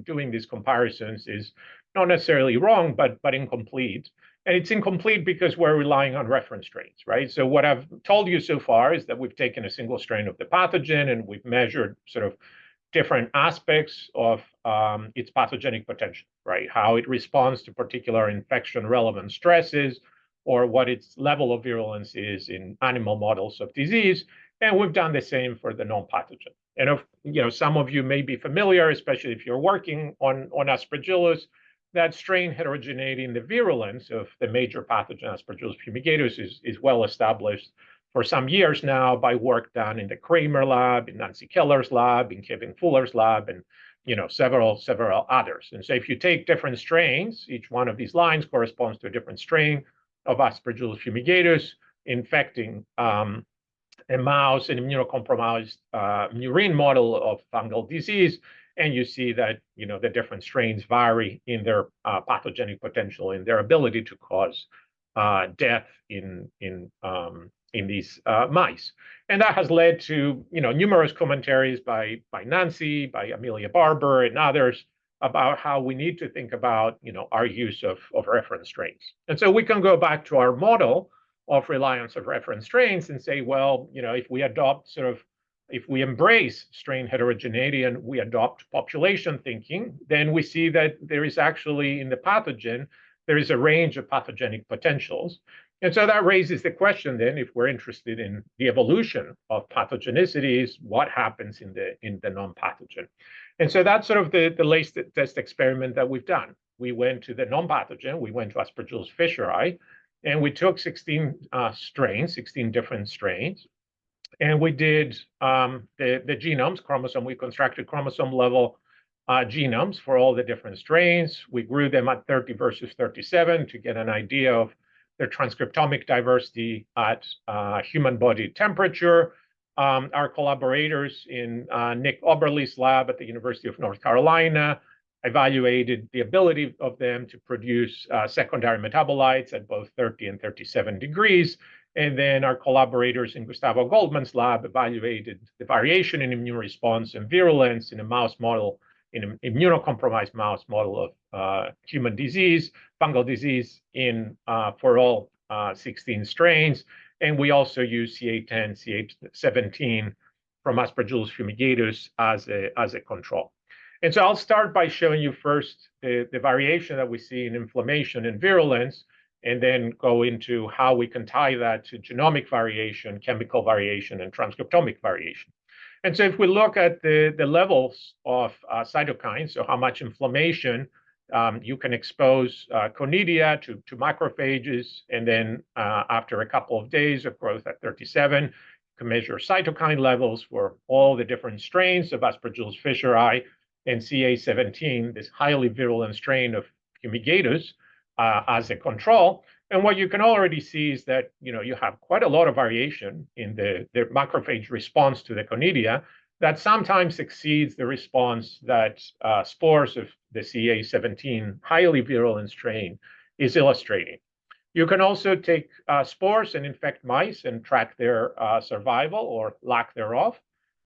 doing these comparisons is not necessarily wrong, but incomplete. And it's incomplete because we're relying on reference strains, right? So what I've told you so far is that we've taken a single strain of the pathogen and we've measured sort of different aspects of its pathogenic potential, right? How it responds to particular infection-relevant stresses, or what its level of virulence is in animal models of disease. And we've done the same for the non-pathogen. And some of you may be familiar, especially if you're working on Aspergillus, that strain heterogeneity in the virulence of the major pathogen Aspergillus fumigatus is well established for some years now by work done in the Kramer lab, in Nancy Keller's lab, in Kevin Fuller's lab, and several others. And so if you take different strains, each one of these lines corresponds to a different strain of Aspergillus fumigatus, infecting a mouse, an immunocompromised murine model of fungal disease, and you see that the different strains vary in their pathogenic potential, in their ability to cause death in these mice. And that has led to numerous commentaries by Nancy, by Amelia Barber, and others about how we need to think about our use of reference strains. And so we can go back to our model of reliance of reference strains and say, well, if we embrace strain heterogeneity and we adopt population thinking, then we see that there is actually in the pathogen, there is a range of pathogenic potentials. And so that raises the question then, if we're interested in the evolution of pathogenicities, what happens in the non-pathogen? And so that's sort of the latest experiment that we've done. We went to the non-pathogen, we went to Aspergillus fisheri, and we took 16 strains, 16 different strains, and we did the genomes, we constructed chromosome level genomes for all the different strains. We grew them at 30 versus 37 to get an idea of their transcriptomic diversity at human body temperature. Our collaborators in Nick Oberle's lab at the University of North Carolina evaluated the ability of them to produce secondary metabolites at both 30 and 37 degrees. And then our collaborators in Gustavo Goldman's lab evaluated the variation in immune response and virulence in a mouse model, in an immunocompromised mouse model of human disease, fungal disease for all 16 strains. And we also use CA10, CA17 from Aspergillus fumigatus as a control. And so I'll start by showing you first the variation that we see in inflammation and virulence, and then go into how we can tie that to genomic variation, chemical variation, and transcriptomic variation. And so if we look at the levels of cytokines, so how much inflammation you can expose conidia to macrophages, and then after a couple of days of growth at 37, you can measure cytokine levels for all the different strains of Aspergillus fisheri and CA17, this highly virulent strain of fumigatus, as a control. And what you can already see is that you have quite a lot of variation in the macrophage response to the conidia that sometimes exceeds the response that spores of the CA17 highly virulent strain is illustrating. You can also take spores and infect mice and track their survival or lack thereof,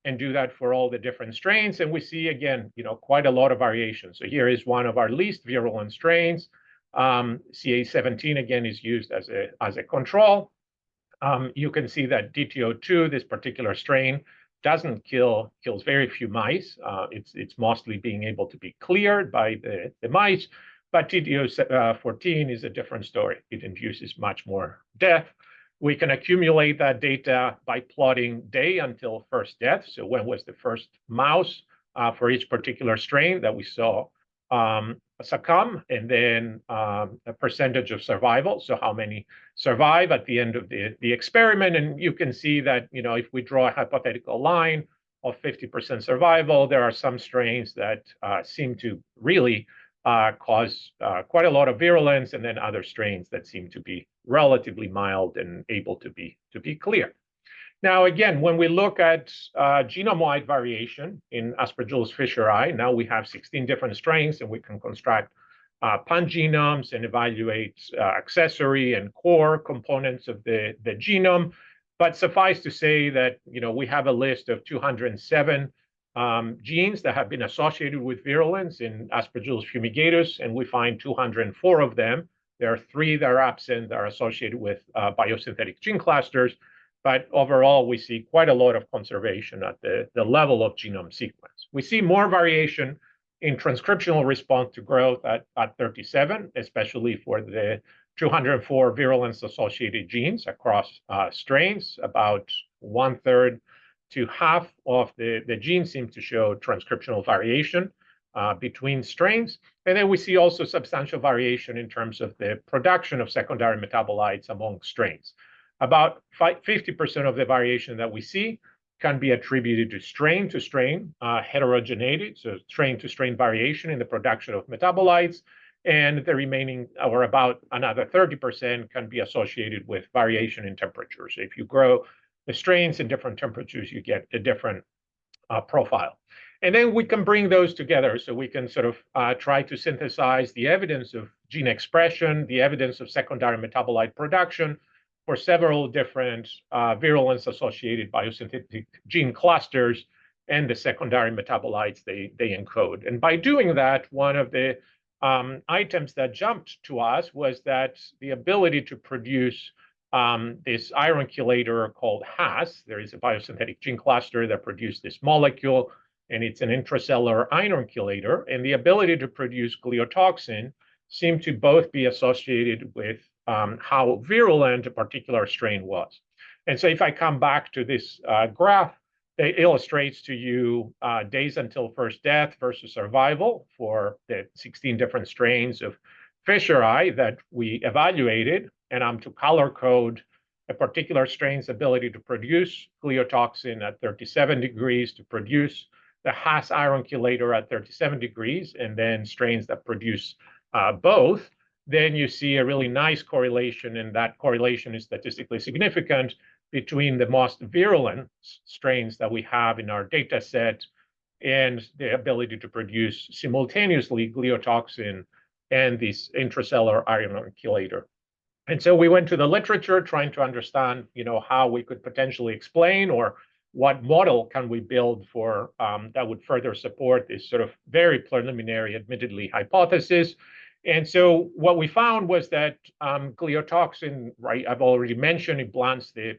and do that for all the different strains. And we see, again, quite a lot of variation. So here is one of our least virulent strains. CA17 again is used as a control. You can see that DTO2, this particular strain, doesn't kills very few mice. It's mostly being able to be cleared by the mice, but TTO14 is a different story. It induces much more death. We can accumulate that data by plotting day until first death. So when was the first mouse for each particular strain that we saw succumb, and then a percentage of survival, so how many survive at the end of the experiment. And you can see that if we draw a hypothetical line of 50% survival, there are some strains that seem to really cause quite a lot of virulence, and then other strains that seem to be relatively mild and able to be clear. Now, again, when we look at genome-wide variation in Aspergillus fisheri, now we have 16 different strains, and we can construct pangenomes and evaluate accessory and core components of the genome. But suffice to say that we have a list of 207 genes that have been associated with virulence in Aspergillus fumigatus, and we find 204 of them. There are 3 that are absent, that are associated with biosynthetic gene clusters. But overall, we see quite a lot of conservation at the level of genome sequence. We see more variation in transcriptional response to growth at 37, especially for the 204 virulence-associated genes across strains. About 1/3 to half of the genes seem to show transcriptional variation between strains. And then we see also substantial variation in terms of the production of secondary metabolites among strains. About 50% of the variation that we see can be attributed to strain heterogeneity, so strain to strain variation in the production of metabolites, and the remaining, or about another 30%, can be associated with variation in temperature. So if you grow the strains in different temperatures, you get a different profile. And then we can bring those together, so we can sort of try to synthesize the evidence of gene expression, the evidence of secondary metabolite production, for several different virulence-associated biosynthetic gene clusters and the secondary metabolites they encode. And by doing that, one of the items that jumped to us was that the ability to produce this iron chelator called Has. There is a biosynthetic gene cluster that produced this molecule, and it's an intracellular iron chelator. And the ability to produce gliotoxin seemed to both be associated with how virulent a particular strain was. And so if I come back to this graph, it illustrates to you days until first death versus survival for the 16 different strains of Fisheri that we evaluated. And I'm to color code a particular strain's ability to produce gliotoxin at 37 degrees, to produce the Haas iron chelator at 37 degrees, and then strains that produce both. Then you see a really nice correlation, and that correlation is statistically significant between the most virulent strains that we have in our data set and the ability to produce simultaneously gliotoxin and this intracellular iron chelator. And so we went to the literature trying to understand, how we could potentially explain or what model can we build for that would further support this sort of very preliminary, admittedly, hypothesis. And so what we found was that gliotoxin, right, I've already mentioned, it blunts the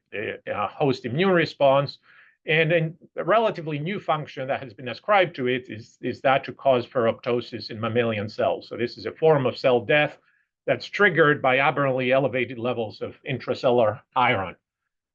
host immune response. And then a relatively new function that has been ascribed to it is that to cause ferroptosis in mammalian cells. So this is a form of cell death that's triggered by aberrantly elevated levels of intracellular iron.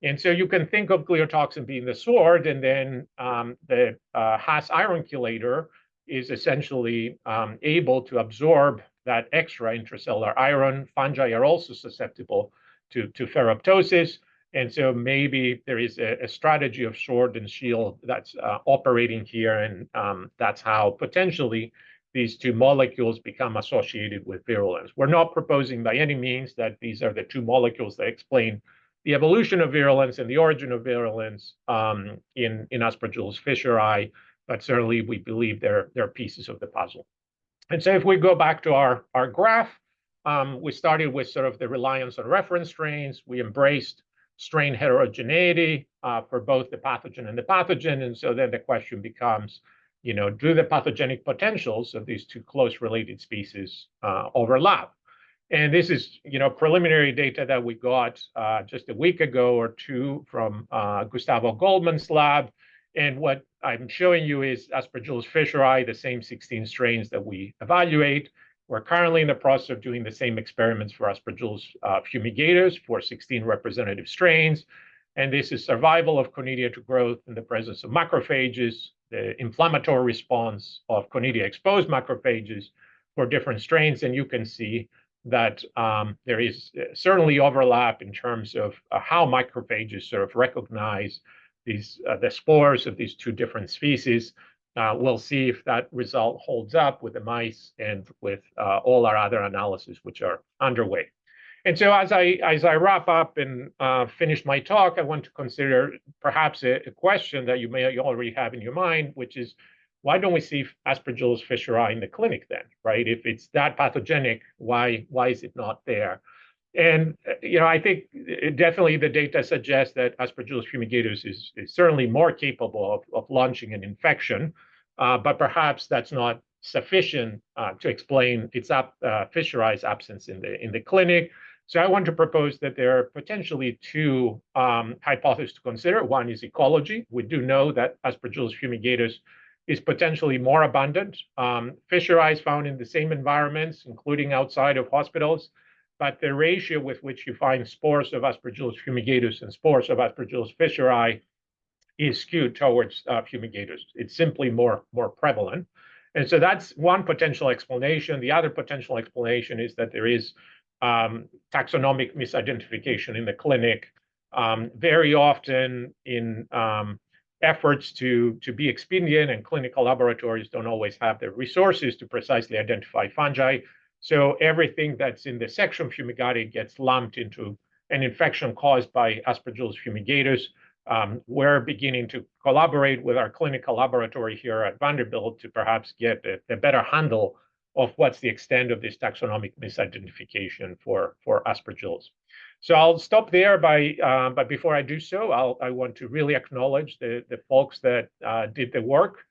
And so you can think of gliotoxin being the sword, and then the Haas iron chelator is essentially able to absorb that extra intracellular iron. Fungi are also susceptible to ferroptosis. And so maybe there is a strategy of sword and shield that's operating here, and that's how potentially these two molecules become associated with virulence. We're not proposing by any means that these are the two molecules that explain the evolution of virulence and the origin of virulence in Aspergillus fisheri, but certainly we believe they're pieces of the puzzle. And so if we go back to our graph, we started with sort of the reliance on reference strains. We embraced strain heterogeneity for both the pathogen and the pathogen. And so then the question becomes, do the pathogenic potentials of these two close related species overlap? And this is, preliminary data that we got just a week ago or two from Gustavo Goldman's lab. And what I'm showing you is Aspergillus fisheri, the same 16 strains that we evaluate. We're currently in the process of doing the same experiments for Aspergillus fumigatus for 16 representative strains. And this is survival of conidia to growth in the presence of macrophages, the inflammatory response of conidia-exposed macrophages for different strains. And you can see that there is certainly overlap in terms of how macrophages sort of recognize these the spores of these two different species. We'll see if that result holds up with the mice and with all our other analyses which are underway. And so as I wrap up and finish my talk, I want to consider perhaps a question that you may already have in your mind, which is, why don't we see Aspergillus fisheri in the clinic then, right? If it's that pathogenic, why is it not there? And, I think definitely the data suggests that Aspergillus fumigatus is certainly more capable of launching an infection, but perhaps that's not sufficient to explain its fisheri's absence in the clinic. So I want to propose that there are potentially two hypotheses to consider. One is ecology. We do know that Aspergillus fumigatus is potentially more abundant. Fisheri is found in the same environments, including outside of hospitals, but the ratio with which you find spores of Aspergillus fumigatus and spores of Aspergillus fisheri is skewed towards fumigatus. It's simply more prevalent. And so that's one potential explanation. The other potential explanation is that there is taxonomic misidentification in the clinic. Very often in efforts to be expedient, and clinical laboratories don't always have the resources to precisely identify fungi. So everything that's in the section fumigate gets lumped into an infection caused by Aspergillus fumigatus. We're beginning to collaborate with our clinical laboratory here at Vanderbilt to perhaps get a better handle of what's the extent of this taxonomic misidentification for Aspergillus. So I'll stop there but before I do so, I want to really acknowledge the folks that did the work.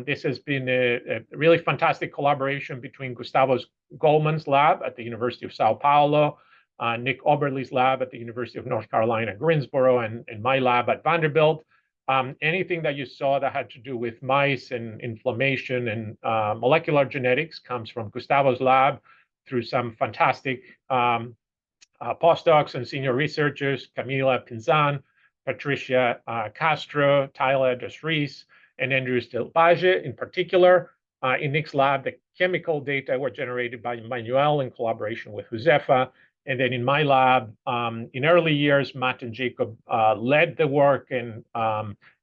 This has been a really fantastic collaboration between Gustavo Goldman's lab at the University of Sao Paulo, Nick Oberle's lab at the University of North Carolina, Greensboro, and my lab at Vanderbilt. Anything that you saw that had to do with mice and inflammation and molecular genetics comes from Gustavo's lab through some fantastic postdocs and senior researchers, Camila Pinzan, Patricia Castro, Tyler Desries, and Andrews Delpage in particular. In Nick's lab, the chemical data were generated by Manuel in collaboration with Josefa. And then in my lab, in early years, Matt and Jacob led the work, and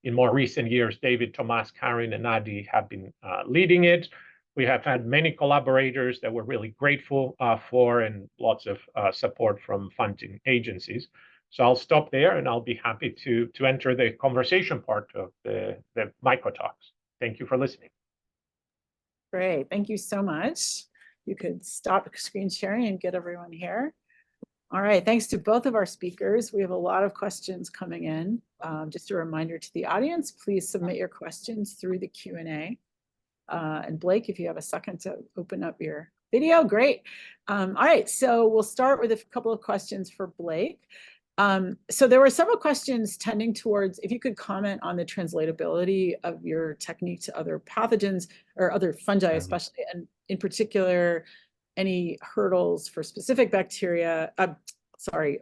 in more recent years, David, Tomas, Karen, and Adi have been leading it. We have had many collaborators that we're really grateful for, and lots of support from funding agencies. So I'll stop there, and I'll be happy to enter the conversation part of the MycoTalks. Thank you for listening. Great, thank you so much. You could stop screen sharing and get everyone here. All right, thanks to both of our speakers. We have a lot of questions coming in. Just a reminder to the audience, please submit your questions through the Q&A. And Blake, if you have a second to open up your video, great. All right, so we'll start with a couple of questions for Blake. So there were several questions tending towards, if you could comment on the translatability of your technique to other pathogens or other fungi, especially, and in particular, any hurdles for specific bacteria,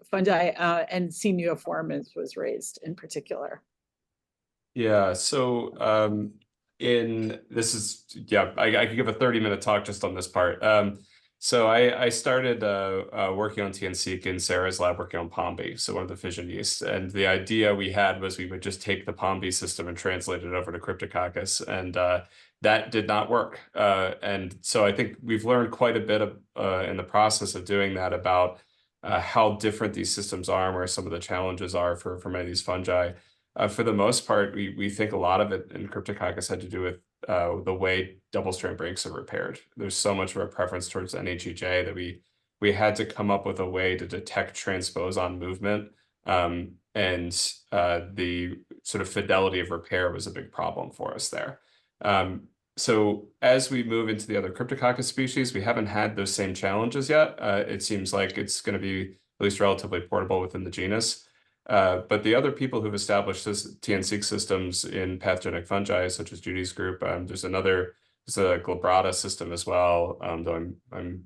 fungi, and C. neoformans was raised in particular. Yeah, so I could give a 30-minute talk just on this part. So I started working on TNSeq in Sarah's lab, working on POMB, so one of the fission yeasts. And the idea we had was we would just take the POMB system and translate it over to Cryptococcus, and that did not work. And so I think we've learned quite a bit in the process of doing that about how different these systems are and where some of the challenges are for many of these fungi. For the most part, we think a lot of it in Cryptococcus had to do with the way double-strand breaks are repaired. There's so much of a preference towards NHEJ that we had to come up with a way to detect transposon movement, and the sort of fidelity of repair was a big problem for us there. So as we move into the other Cryptococcus species, we haven't had those same challenges yet. It seems like it's going to be at least relatively portable within the genus. But the other people who've established this TNSeq systems in pathogenic fungi, such as Judy's group, there's a glabrata system as well, though I'm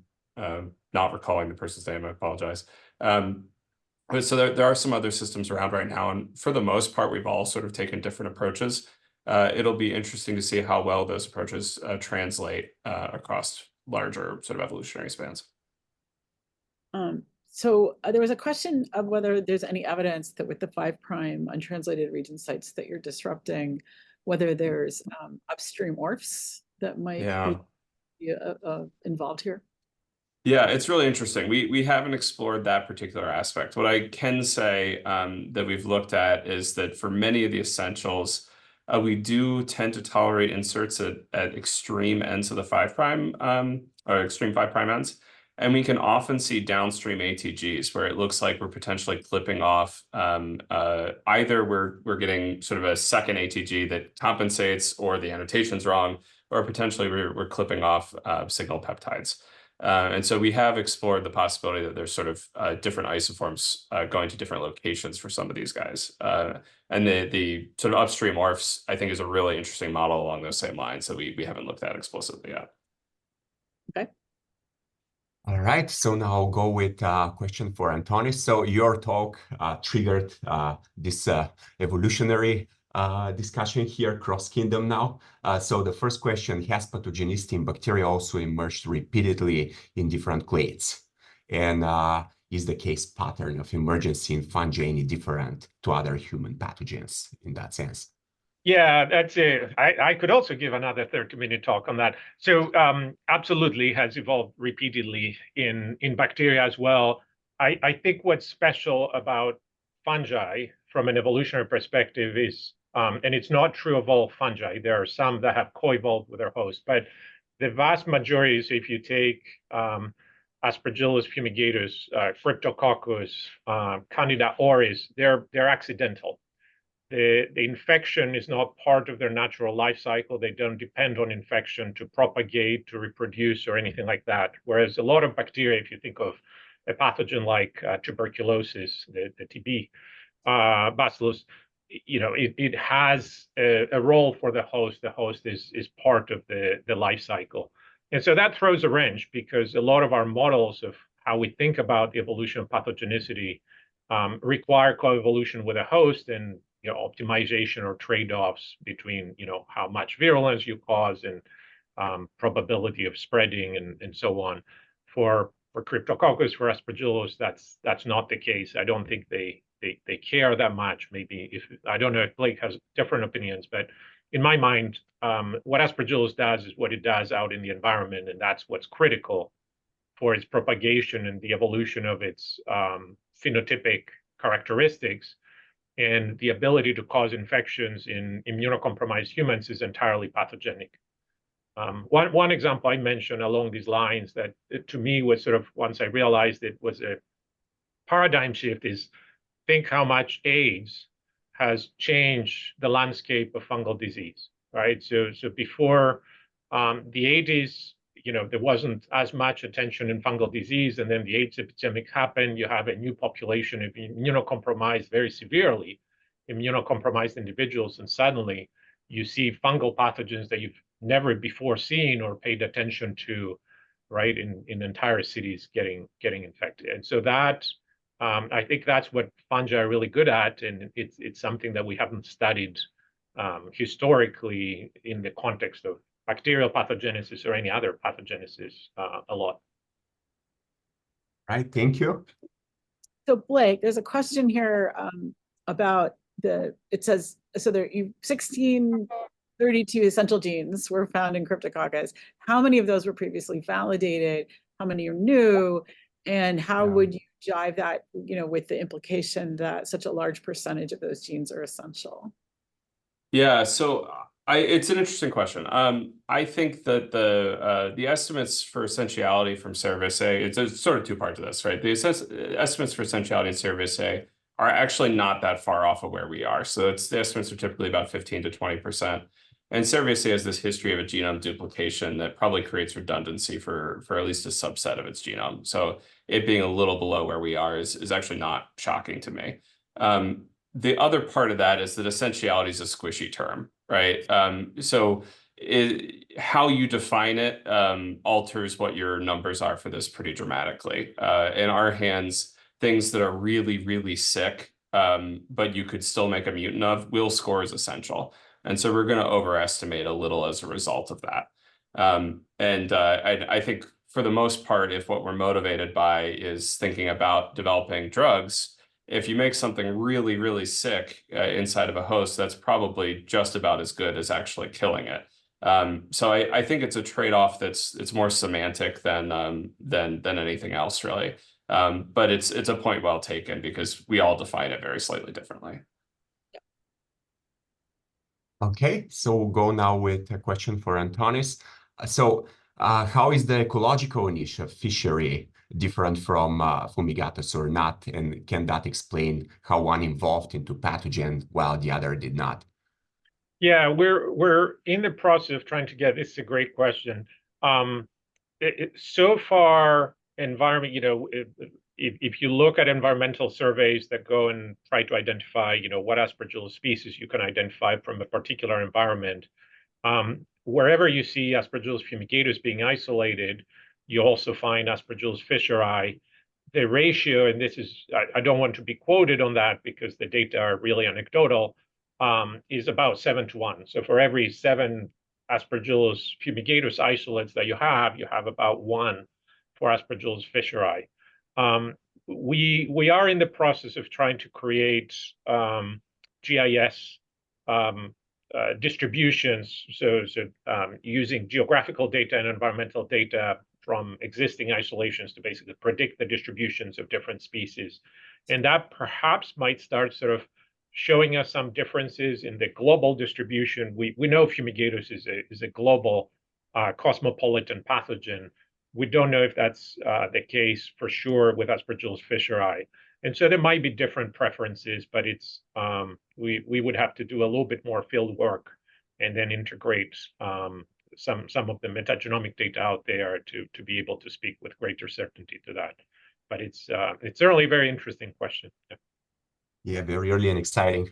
not recalling the person's name, I apologize. But so there are some other systems around right now, and for the most part, we've all sort of taken different approaches. It'll be interesting to see how well those approaches translate across larger sort of evolutionary spans. So there was a question of whether there's any evidence that with the 5' untranslated region sites that you're disrupting, whether there's upstream orphs that might be involved here. Yeah, it's really interesting. We haven't explored that particular aspect. What I can say that we've looked at is that for many of the essentials, we do tend to tolerate inserts at extreme ends of the 5' or extreme 5' ends. And we can often see downstream ATGs where it looks like we're potentially clipping off either we're getting sort of a second ATG that compensates, or the annotation's wrong, or potentially we're clipping off signal peptides. And so we have explored the possibility that there's sort of different isoforms going to different locations for some of these guys. And the sort of upstream orphs, I think, is a really interesting model along those same lines that we haven't looked at explicitly yet. Okay. All right, so now I'll go with a question for Antonis. So your talk triggered this evolutionary discussion here, cross-kingdom now. So the first question, has pathogenicity in bacteria also emerged repeatedly in different clades? And is the case pattern of emergence in fungi any different to other human pathogens in that sense? Yeah, that's it. I could also give another 30-minute talk on that. So absolutely has evolved repeatedly in bacteria as well. I think what's special about fungi from an evolutionary perspective is, and it's not true of all fungi, there are some that have co-evolved with their host, but the vast majority is, if you take Aspergillus fumigatus, Cryptococcus, Candida auris, they're accidental. The infection is not part of their natural life cycle. They don't depend on infection to propagate, to reproduce, or anything like that. Whereas a lot of bacteria, if you think of a pathogen like tuberculosis, the TB, bacillus, it has a role for the host. The host is part of the life cycle. And so that throws a wrench, because a lot of our models of how we think about the evolution of pathogenicity require coevolution with a host and optimization or trade-offs between how much virulence you cause and probability of spreading and so on. For Cryptococcus, for Aspergillus, that's not the case. I don't think they care that much. Maybe I don't know if Blake has different opinions, but in my mind, what Aspergillus does is what it does out in the environment, and that's what's critical for its propagation and the evolution of its phenotypic characteristics. And the ability to cause infections in immunocompromised humans is entirely pathogenic. One example I mentioned along these lines that to me was sort of, once I realized it was a paradigm shift, is think how much AIDS has changed the landscape of fungal disease, right? So before the 80s, there wasn't as much attention in fungal disease, and then the AIDS epidemic happened. You have a new population of immunocompromised, very severely immunocompromised individuals, and suddenly you see fungal pathogens that you've never before seen or paid attention to, right, in entire cities getting infected. And so that I think that's what fungi are really good at, and it's something that we haven't studied historically in the context of bacterial pathogenesis or any other pathogenesis a lot. Right, thank you. So Blake, there's a question here about it says, so there 1632 essential genes were found in Cryptococcus. How many of those were previously validated? How many are new? And how would you jive that, with the implication that such a large percentage of those genes are essential? Yeah, so it's an interesting question. I think that the estimates for essentiality from Cerevisiae, it's sort of two parts of this, right? The estimates for essentiality in Cerevisiae are actually not that far off of where we are. So the estimates are typically about 15 to 20%. And Cerevisiae has this history of a genome duplication that probably creates redundancy for at least a subset of its genome. So it being a little below where we are is actually not shocking to me. The other part of that is that essentiality is a squishy term, right? So how you define it alters what your numbers are for this pretty dramatically. In our hands, things that are really, really sick, but you could still make a mutant of, will score as essential. And so we're going to overestimate a little as a result of that. I think for the most part, if what we're motivated by is thinking about developing drugs, if you make something really, really sick inside of a host, that's probably just about as good as actually killing it. So I think it's a trade-off it's more semantic than anything else, really. But it's a point well taken because we all define it very slightly differently. Okay, so we'll go now with a question for Antonis. So how is the ecological niche of fishery different from fumigatus or not? And can that explain how one evolved into pathogen while the other did not? Yeah, we're in the process of trying to get, this is a great question. So far, environment, if you look at environmental surveys that go and try to identify, what Aspergillus species you can identify from a particular environment, wherever you see Aspergillus fumigatus being isolated, you also find Aspergillus fischeri. The ratio, and this is, I don't want to be quoted on that because the data are really anecdotal, is about 7 to 1. So for every 7 Aspergillus fumigatus isolates that you have about 1 for Aspergillus fischeri. We are in the process of trying to create GIS distributions, so using geographical data and environmental data from existing isolations to basically predict the distributions of different species. And that perhaps might start sort of showing us some differences in the global distribution. We know fumigatus is a global cosmopolitan pathogen. We don't know if that's the case for sure with Aspergillus fischeri. And so there might be different preferences, but it's we would have to do a little bit more field work and then integrate some of the metagenomic data out there to be able to speak with greater certainty to that. But it's certainly a very interesting question. Yeah, very early and exciting.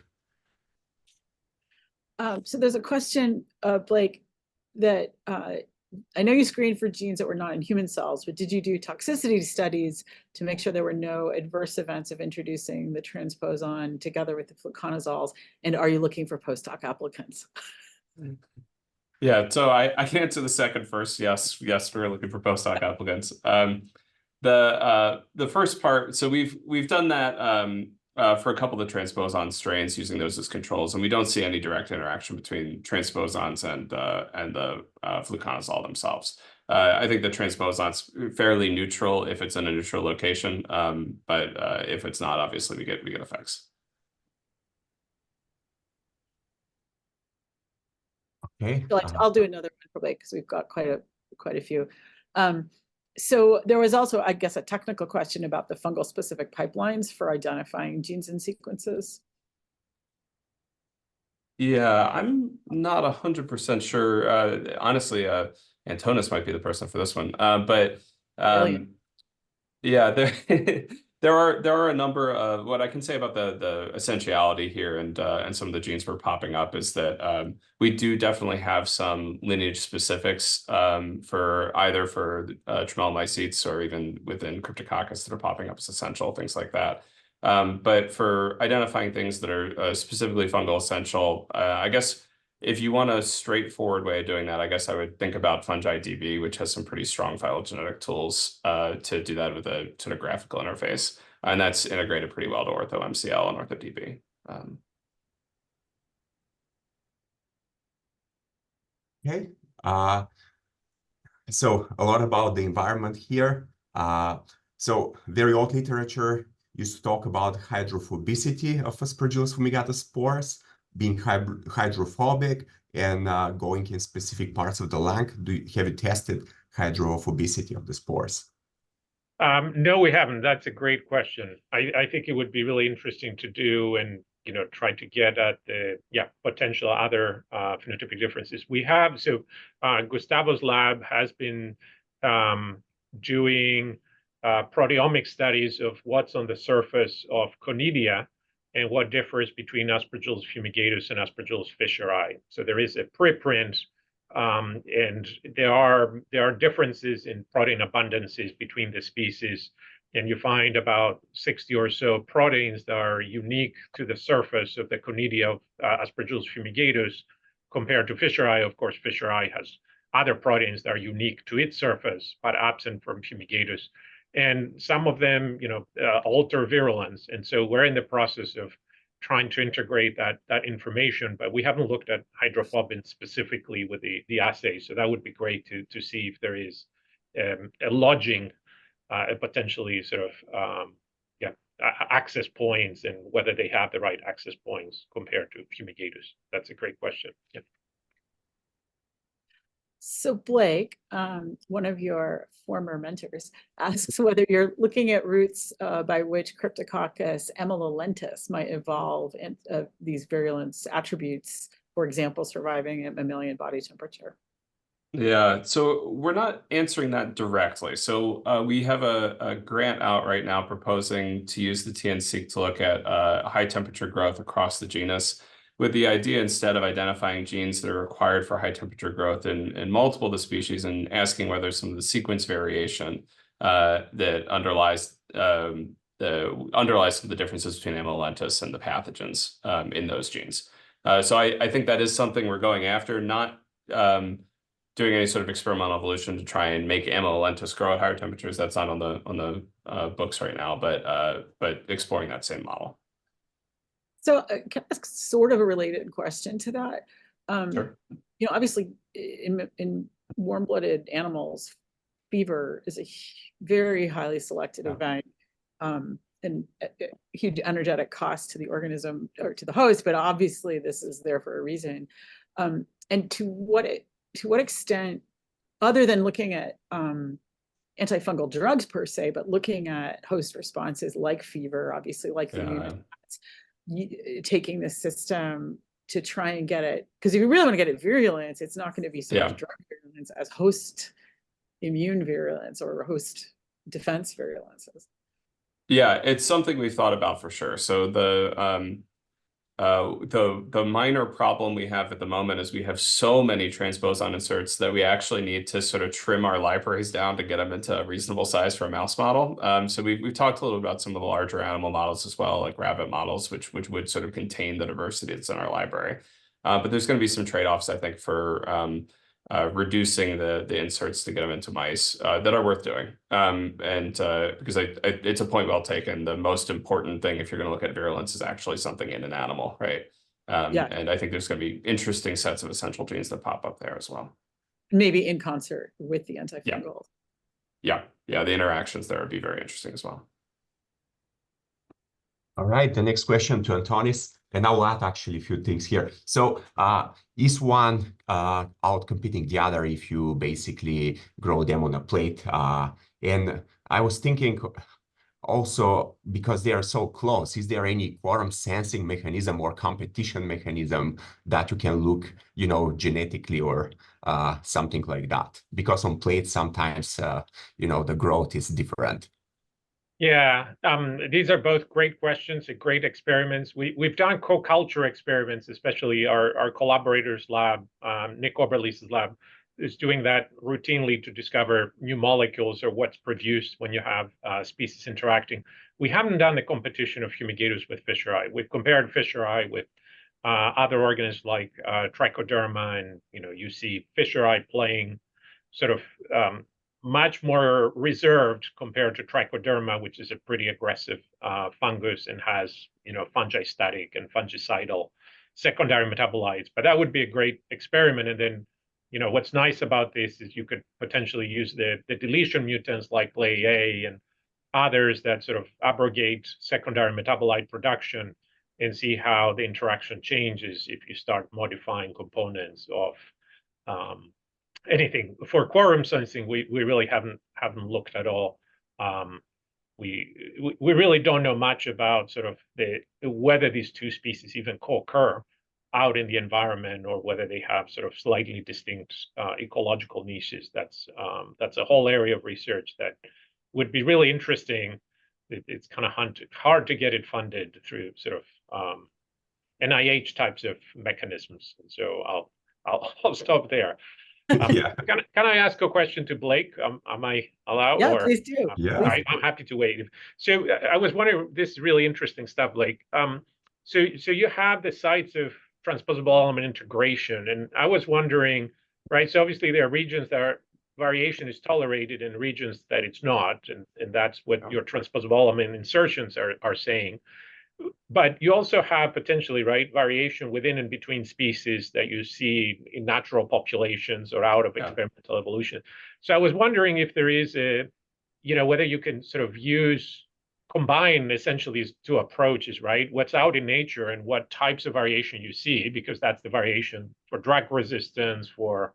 So there's a question, Blake, that I know you screened for genes that were not in human cells, but did you do toxicity studies to make sure there were no adverse events of introducing the transposon together with the fluconazole? And are you looking for post-hoc applicants? Yeah, so I can answer the second first. Yes, we're looking for postdoc applicants. The first part, so we've done that for a couple of the transposon strains using those as controls, and we don't see any direct interaction between transposons and the fluconazole themselves. I think the transposon's fairly neutral if it's in a neutral location, but if it's not, obviously we get effects. Okay. I'll do another one for Blake because we've got quite a few. So there was also, I guess, a technical question about the fungal specific pipelines for identifying genes and sequences. Yeah, I'm not 100% sure. Honestly, Antonis might be the person for this one. But yeah, there are a number of what I can say about the essentiality here and some of the genes we're popping up is that we do definitely have some lineage specifics for either for trimelomycetes or even within Cryptococcus that are popping up as essential, things like that. But for identifying things that are specifically fungal essential, I guess if you want a straightforward way of doing that, I guess I would think about Fungi DB, which has some pretty strong phylogenetic tools to do that with a sort of graphical interface. And that's integrated pretty well to OrthoMCL and OrthoDB. Okay. So a lot about the environment here. So very old literature used to talk about hydrophobicity of Aspergillus fumigatus spores, being hydrophobic and going in specific parts of the lung. Have you tested hydrophobicity of the spores? No, we haven't. That's a great question. I think it would be really interesting to do and try to get at the potential other phenotypic differences. We have Gustavo's lab has been doing proteomic studies of what's on the surface of conidia and what differs between Aspergillus fumigatus and Aspergillus fischeri. So there is a preprint, and there are differences in protein abundances between the species, and you find about 60 or so proteins that are unique to the surface of the conidia of Aspergillus fumigatus compared to fischeri. Of course, fischeri has other proteins that are unique to its surface, but absent from fumigatus. And some of them, alter virulence. And so we're in the process of trying to integrate that information, but we haven't looked at hydrophobin specifically with the assay. So that would be great to see if there is a lodging, potentially sort of, access points and whether they have the right access points compared to fumigatus. That's a great question. Yeah. So Blake, one of your former mentors, asks whether you're looking at routes by which Cryptococcus amylolentus might evolve and these virulence attributes, for example, surviving at mammalian body temperature. Yeah, so we're not answering that directly. So we have a grant out right now proposing to use the TN-seq to look at high temperature growth across the genus, with the idea instead of identifying genes that are required for high temperature growth in multiple of the species and asking whether some of the sequence variation that underlies some of the differences between amylolentus and the pathogens in those genes. So I think that is something we're going after, not doing any sort of experimental evolution to try and make amylolentus grow at higher temperatures. That's not on the books right now, but exploring that same model. So can I ask sort of a related question to that? Sure. Obviously in warm-blooded animals, fever is a very highly selected event, and a huge energetic cost to the organism or to the host, but obviously this is there for a reason. And to what extent, other than looking at antifungal drugs per se, but looking at host responses like fever, obviously like the taking the system to try and get it, because if you really want to get it virulence, it's not going to be so much drug virulence as host immune virulence or host defense virulences. Yeah, it's something we've thought about for sure. So The minor problem we have at the moment is we have so many transposon inserts that we actually need to sort of trim our libraries down to get them into a reasonable size for a mouse model. So we've talked a little about some of the larger animal models as well, like rabbit models, which would sort of contain the diversity that's in our library. But there's going to be some trade-offs, I think, for reducing the inserts to get them into mice that are worth doing. Because it's a point well taken. The most important thing, if you're going to look at virulence, is actually something in an animal, right? Yeah. And I think there's going to be interesting sets of essential genes that pop up there as well. Maybe in concert with the antifungal. Yeah, the interactions there would be very interesting as well. All right, the next question to Antonis, and I'll add actually a few things here. So is one out competing the other if you basically grow them on a plate? And I was thinking also, because they are so close, is there any quorum sensing mechanism or competition mechanism that you can look, genetically or something like that? Because on plates, sometimes, the growth is different. Yeah, these are both great questions and great experiments. We've done co-culture experiments, especially our collaborators' lab, Nick Oberlies's lab, is doing that routinely to discover new molecules or what's produced when you have species interacting. We haven't done the competition of fumigators with Fisheri. We've compared Fisheri with other organisms like Trichoderma, and you see Fisheri playing sort of much more reserved compared to Trichoderma, which is a pretty aggressive fungus and has, fungistatic and fungicidal secondary metabolites. But that would be a great experiment. And then, what's nice about this is you could potentially use the deletion mutants like LAA and others that sort of abrogate secondary metabolite production and see how the interaction changes if you start modifying components of anything. For quorum sensing, we really haven't looked at all. We really don't know much about sort of whether these two species even co-occur out in the environment or whether they have sort of slightly distinct ecological niches. That's a whole area of research that would be really interesting. It's kind of hard to get it funded through sort of NIH types of mechanisms. So I'll stop there. Yeah. Can I ask a question to Blake? Am I allowed? Yeah, or, please do. Yeah. I'm happy to wait. So I was wondering, this is really interesting stuff, Blake. So you have the sites of transposable element integration, and I was wondering, right? So obviously there are regions that variation is tolerated and regions that it's not, and that's what your transposable element insertions are saying. But you also have potentially, right, variation within and between species that you see in natural populations or out of experimental evolution. So I was wondering if there is whether you can sort of combine essentially these two approaches, right? What's out in nature and what types of variation you see, because that's the variation for drug resistance, for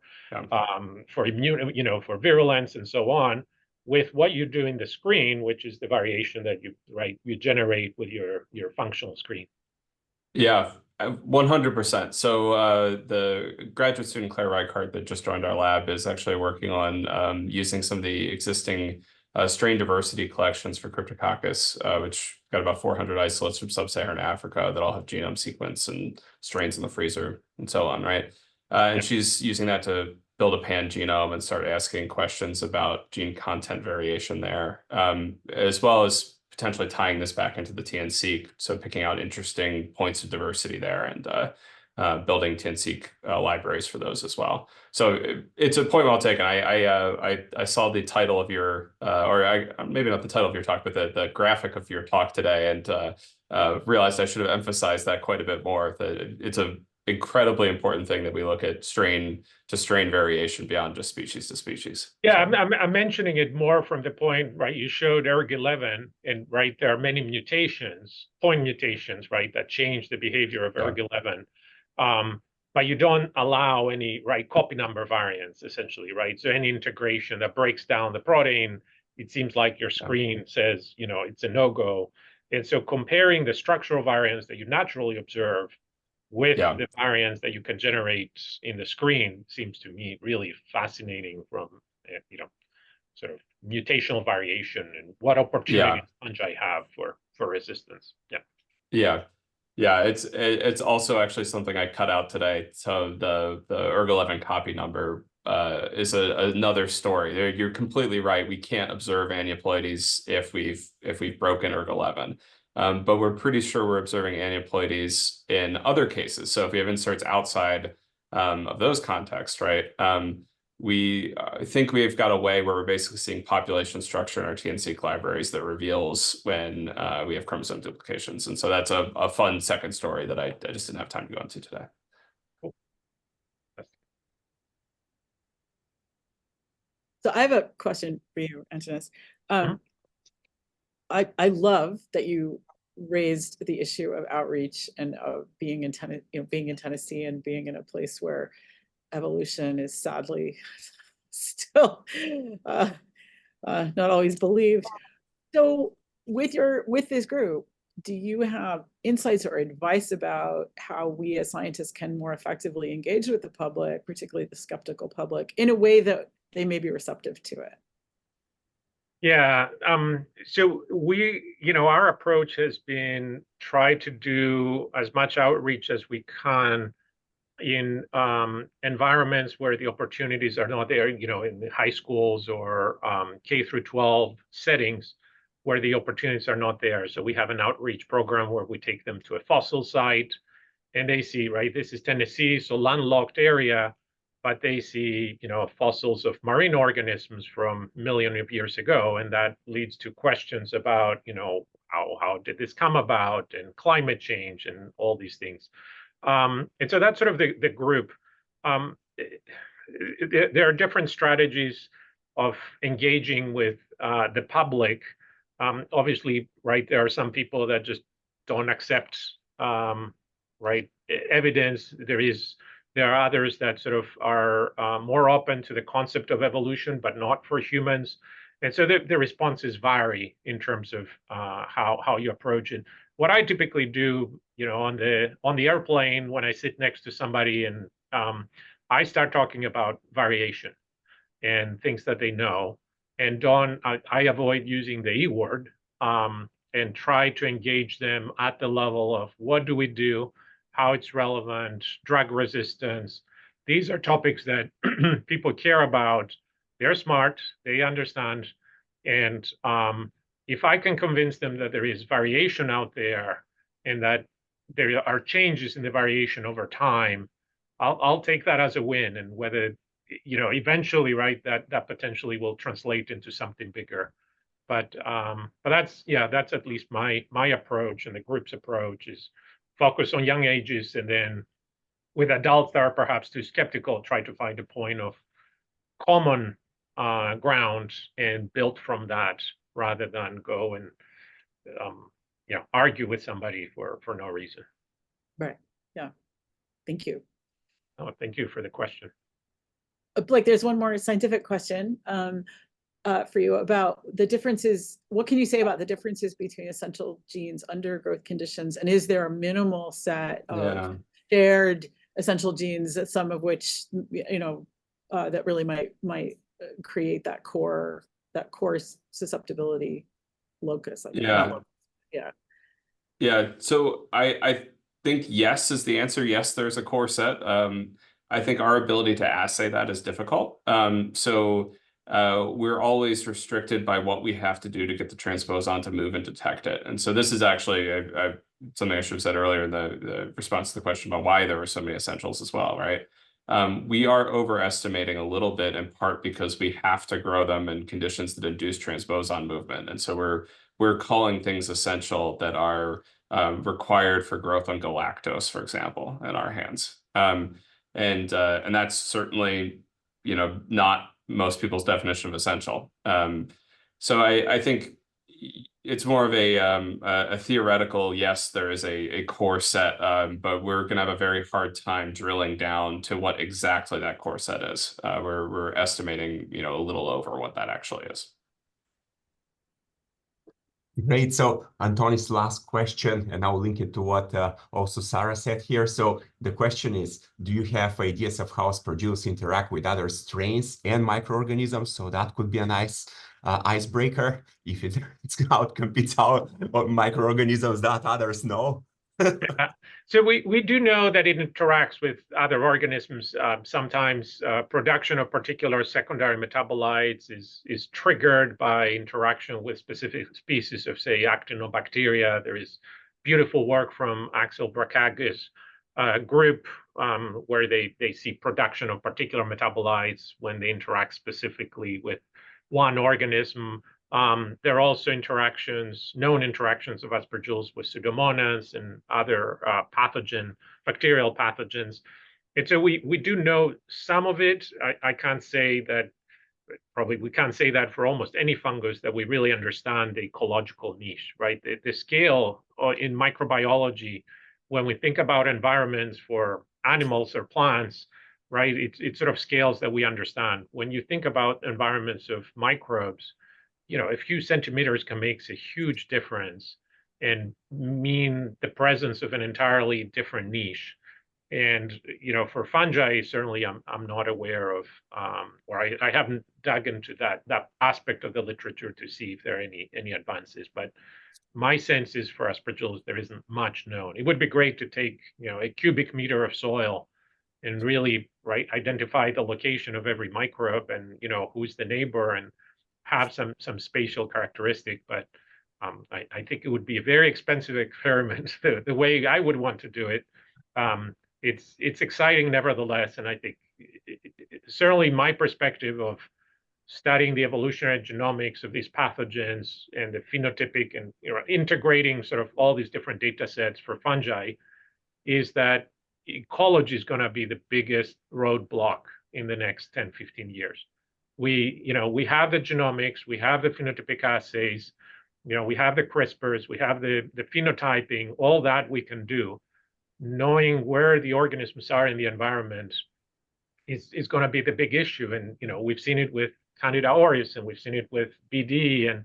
immune, for virulence and so on, with what you do in the screen, which is the variation that you generate with your functional screen. Yeah, 100%. So the graduate student Claire Reichart that just joined our lab is actually working on using some of the existing strain diversity collections for Cryptococcus, which got about 400 isolates from sub-Saharan Africa that all have genome sequence and strains in the freezer and so on, right? And she's using that to build a pan genome and start asking questions about gene content variation there, as well as potentially tying this back into the TN-seq, so picking out interesting points of diversity there and building TN-seq libraries for those as well. So it's a point well taken. I saw the title of your, maybe not the title of your talk, but the graphic of your talk today, and realized I should have emphasized that quite a bit more. That it's a incredibly important thing that we look at strain to strain variation beyond just species to species. Yeah, I'm mentioning it more from the point, right? You showed ERG11, and right, there are many mutations, point mutations, right, that change the behavior of ERG11. But you don't allow any, right, copy number variants, essentially, right? So any integration that breaks down the protein, it seems like your screen says, it's a no-go. And so comparing the structural variants that you naturally observe with the variants that you can generate in the screen seems to me really fascinating from, sort of mutational variation and what opportunities fungi have for resistance. Yeah. Yeah, it's also actually something I cut out today. So the ERG11 copy number is another story. You're completely right. We can't observe aneuploidies if we've broken ERG11. But we're pretty sure we're observing aneuploidies in other cases. So if we have inserts outside of those contexts, right? We think we've got a way where we're basically seeing population structure in our TN-seq libraries that reveals when we have chromosome duplications. And so that's a fun second story that I just didn't have time to go into today. Cool. So I have a question for you, Antonis. I love that you raised the issue of outreach and of being in Tennessee and being in a place where evolution is sadly still not always believed. So with this group, do you have insights or advice about how we as scientists can more effectively engage with the public, particularly the skeptical public, in a way that they may be receptive to it? Yeah, so our approach has been try to do as much outreach as we can in environments where the opportunities are not there, in the high schools or K through 12 settings where the opportunities are not there. So we have an outreach program where we take them to a fossil site and they see, right, this is Tennessee, so landlocked area, but they see, fossils of marine organisms from millions of years ago. And that leads to questions about, how did this come about, and climate change and all these things. And so that's sort of the group. There are different strategies of engaging with the public. Obviously, right, there are some people that just don't accept right evidence. There are others that sort of are more open to the concept of evolution, but not for humans. And so the responses vary in terms of how you approach it. What I typically do, on the airplane when I sit next to somebody, and I start talking about variation and things that they know. And I avoid using the E word and try to engage them at the level of what do we do, how it's relevant, drug resistance. These are topics that people care about. They're smart, they understand. And if I can convince them that there is variation out there and that there are changes in the variation over time, I'll take that as a win. And whether, eventually, right, that potentially will translate into something bigger. But that's at least my approach, and the group's approach is focus on young ages, and then with adults that are perhaps too skeptical, try to find a point of common ground and build from that, rather than go and argue with somebody for no reason. Right. Yeah. Thank you. Oh, thank you for the question. Blake, there's one more scientific question for you about the differences. What can you say about the differences between essential genes under growth conditions? And is there a minimal set of shared essential genes, some of which, that really might create that core susceptibility locus? Yeah. So I think yes is the answer. Yes, there's a core set. I think our ability to assay that is difficult. So we're always restricted by what we have to do to get the transposon to move and detect it. And so this is actually something I should have said earlier in the response to the question about why there were so many essentials as well, right? We are overestimating a little bit, in part because we have to grow them in conditions that induce transposon movement. And so we're calling things essential that are required for growth on galactose, for example, in our hands. And that's certainly, not most people's definition of essential. So I think it's more of a theoretical, yes, there is a core set, but we're going to have a very hard time drilling down to what exactly that core set is. We're estimating, a little over what that actually is. Great. So Antonis, last question, and I'll link it to what also Sarah said here. So the question is, do you have ideas of how aspergillus interact with other strains and microorganisms? So that could be a nice icebreaker if it outcompetes our microorganisms that others know. So we do know that it interacts with other organisms. Sometimes production of particular secondary metabolites is triggered by interaction with specific species of, say, actinobacteria. There is beautiful work from Axel Brackage's group where they see production of particular metabolites when they interact specifically with one organism. There are also known interactions of aspergillosis with Pseudomonas and other bacterial pathogens. And so we do know some of it. I can't say that, probably we can't say that for almost any fungus that we really understand the ecological niche, right? The scale in microbiology, when we think about environments for animals or plants, right, it's sort of scales that we understand. When you think about environments of microbes, a few centimeters can make a huge difference and mean the presence of an entirely different niche. And for fungi, certainly I'm not aware of, or I haven't dug into that aspect of the literature to see if there are any advances. But my sense is for aspergillus, there isn't much known. It would be great to take a cubic meter of soil and really identify the location of every microbe and who's the neighbor and have some spatial characteristic, but I think it would be a very expensive experiment. The way I would want to do it, it's exciting nevertheless, and I think certainly my perspective of studying the evolutionary genomics of these pathogens and the phenotypic and integrating sort of all these different data sets for fungi is that ecology is going to be the biggest roadblock in the next 10, 15 years. We have the genomics, we have the phenotypic assays, we have the CRISPRs, we have the phenotyping, all that we can do. Knowing where the organisms are in the environment is going to be the big issue. And, we've seen it with Candida auris, and we've seen it with BD and,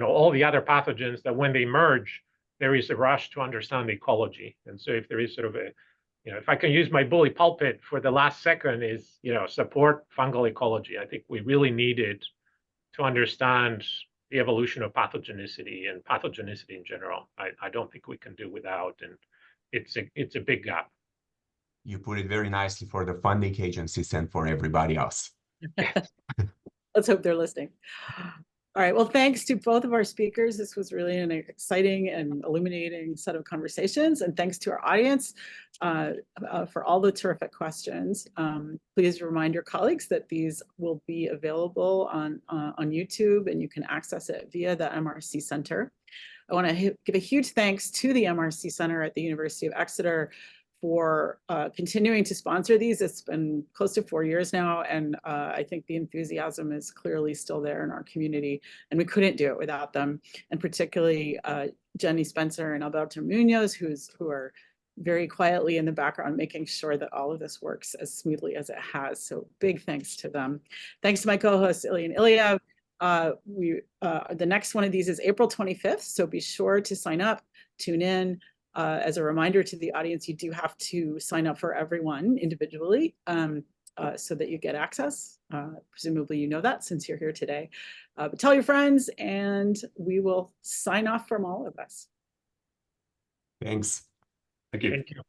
all the other pathogens that when they merge, there is a rush to understand the ecology. And so if there is sort of if I can use my bully pulpit for the last second is, support fungal ecology. I think we really needed to understand the evolution of pathogenicity and pathogenicity in general. I don't think we can do without, and it's a big gap. You put it very nicely for the funding agencies and for everybody else. Let's hope they're listening. All right, well, thanks to both of our speakers. This was really an exciting and illuminating set of conversations. And thanks to our audience for all the terrific questions. Please remind your colleagues that these will be available on YouTube, and you can access it via the MRC Center. I want to give a huge thanks to the MRC Center at the University of Exeter for continuing to sponsor these. It's been close to 4 years now, and I think the enthusiasm is clearly still there in our community, and we couldn't do it without them, and particularly Jenny Spencer and Alberto Munoz, who are very quietly in the background making sure that all of this works as smoothly as it has. So big thanks to them. Thanks to my co-hosts Ilya and Ilya. The next one of these is April 25th, so be sure to sign up, tune in. As a reminder to the audience, you do have to sign up for everyone individually so that you get access. Presumably you know that since you're here today. But tell your friends, and we will sign off from all of us. Thanks. Thank you. Thank you.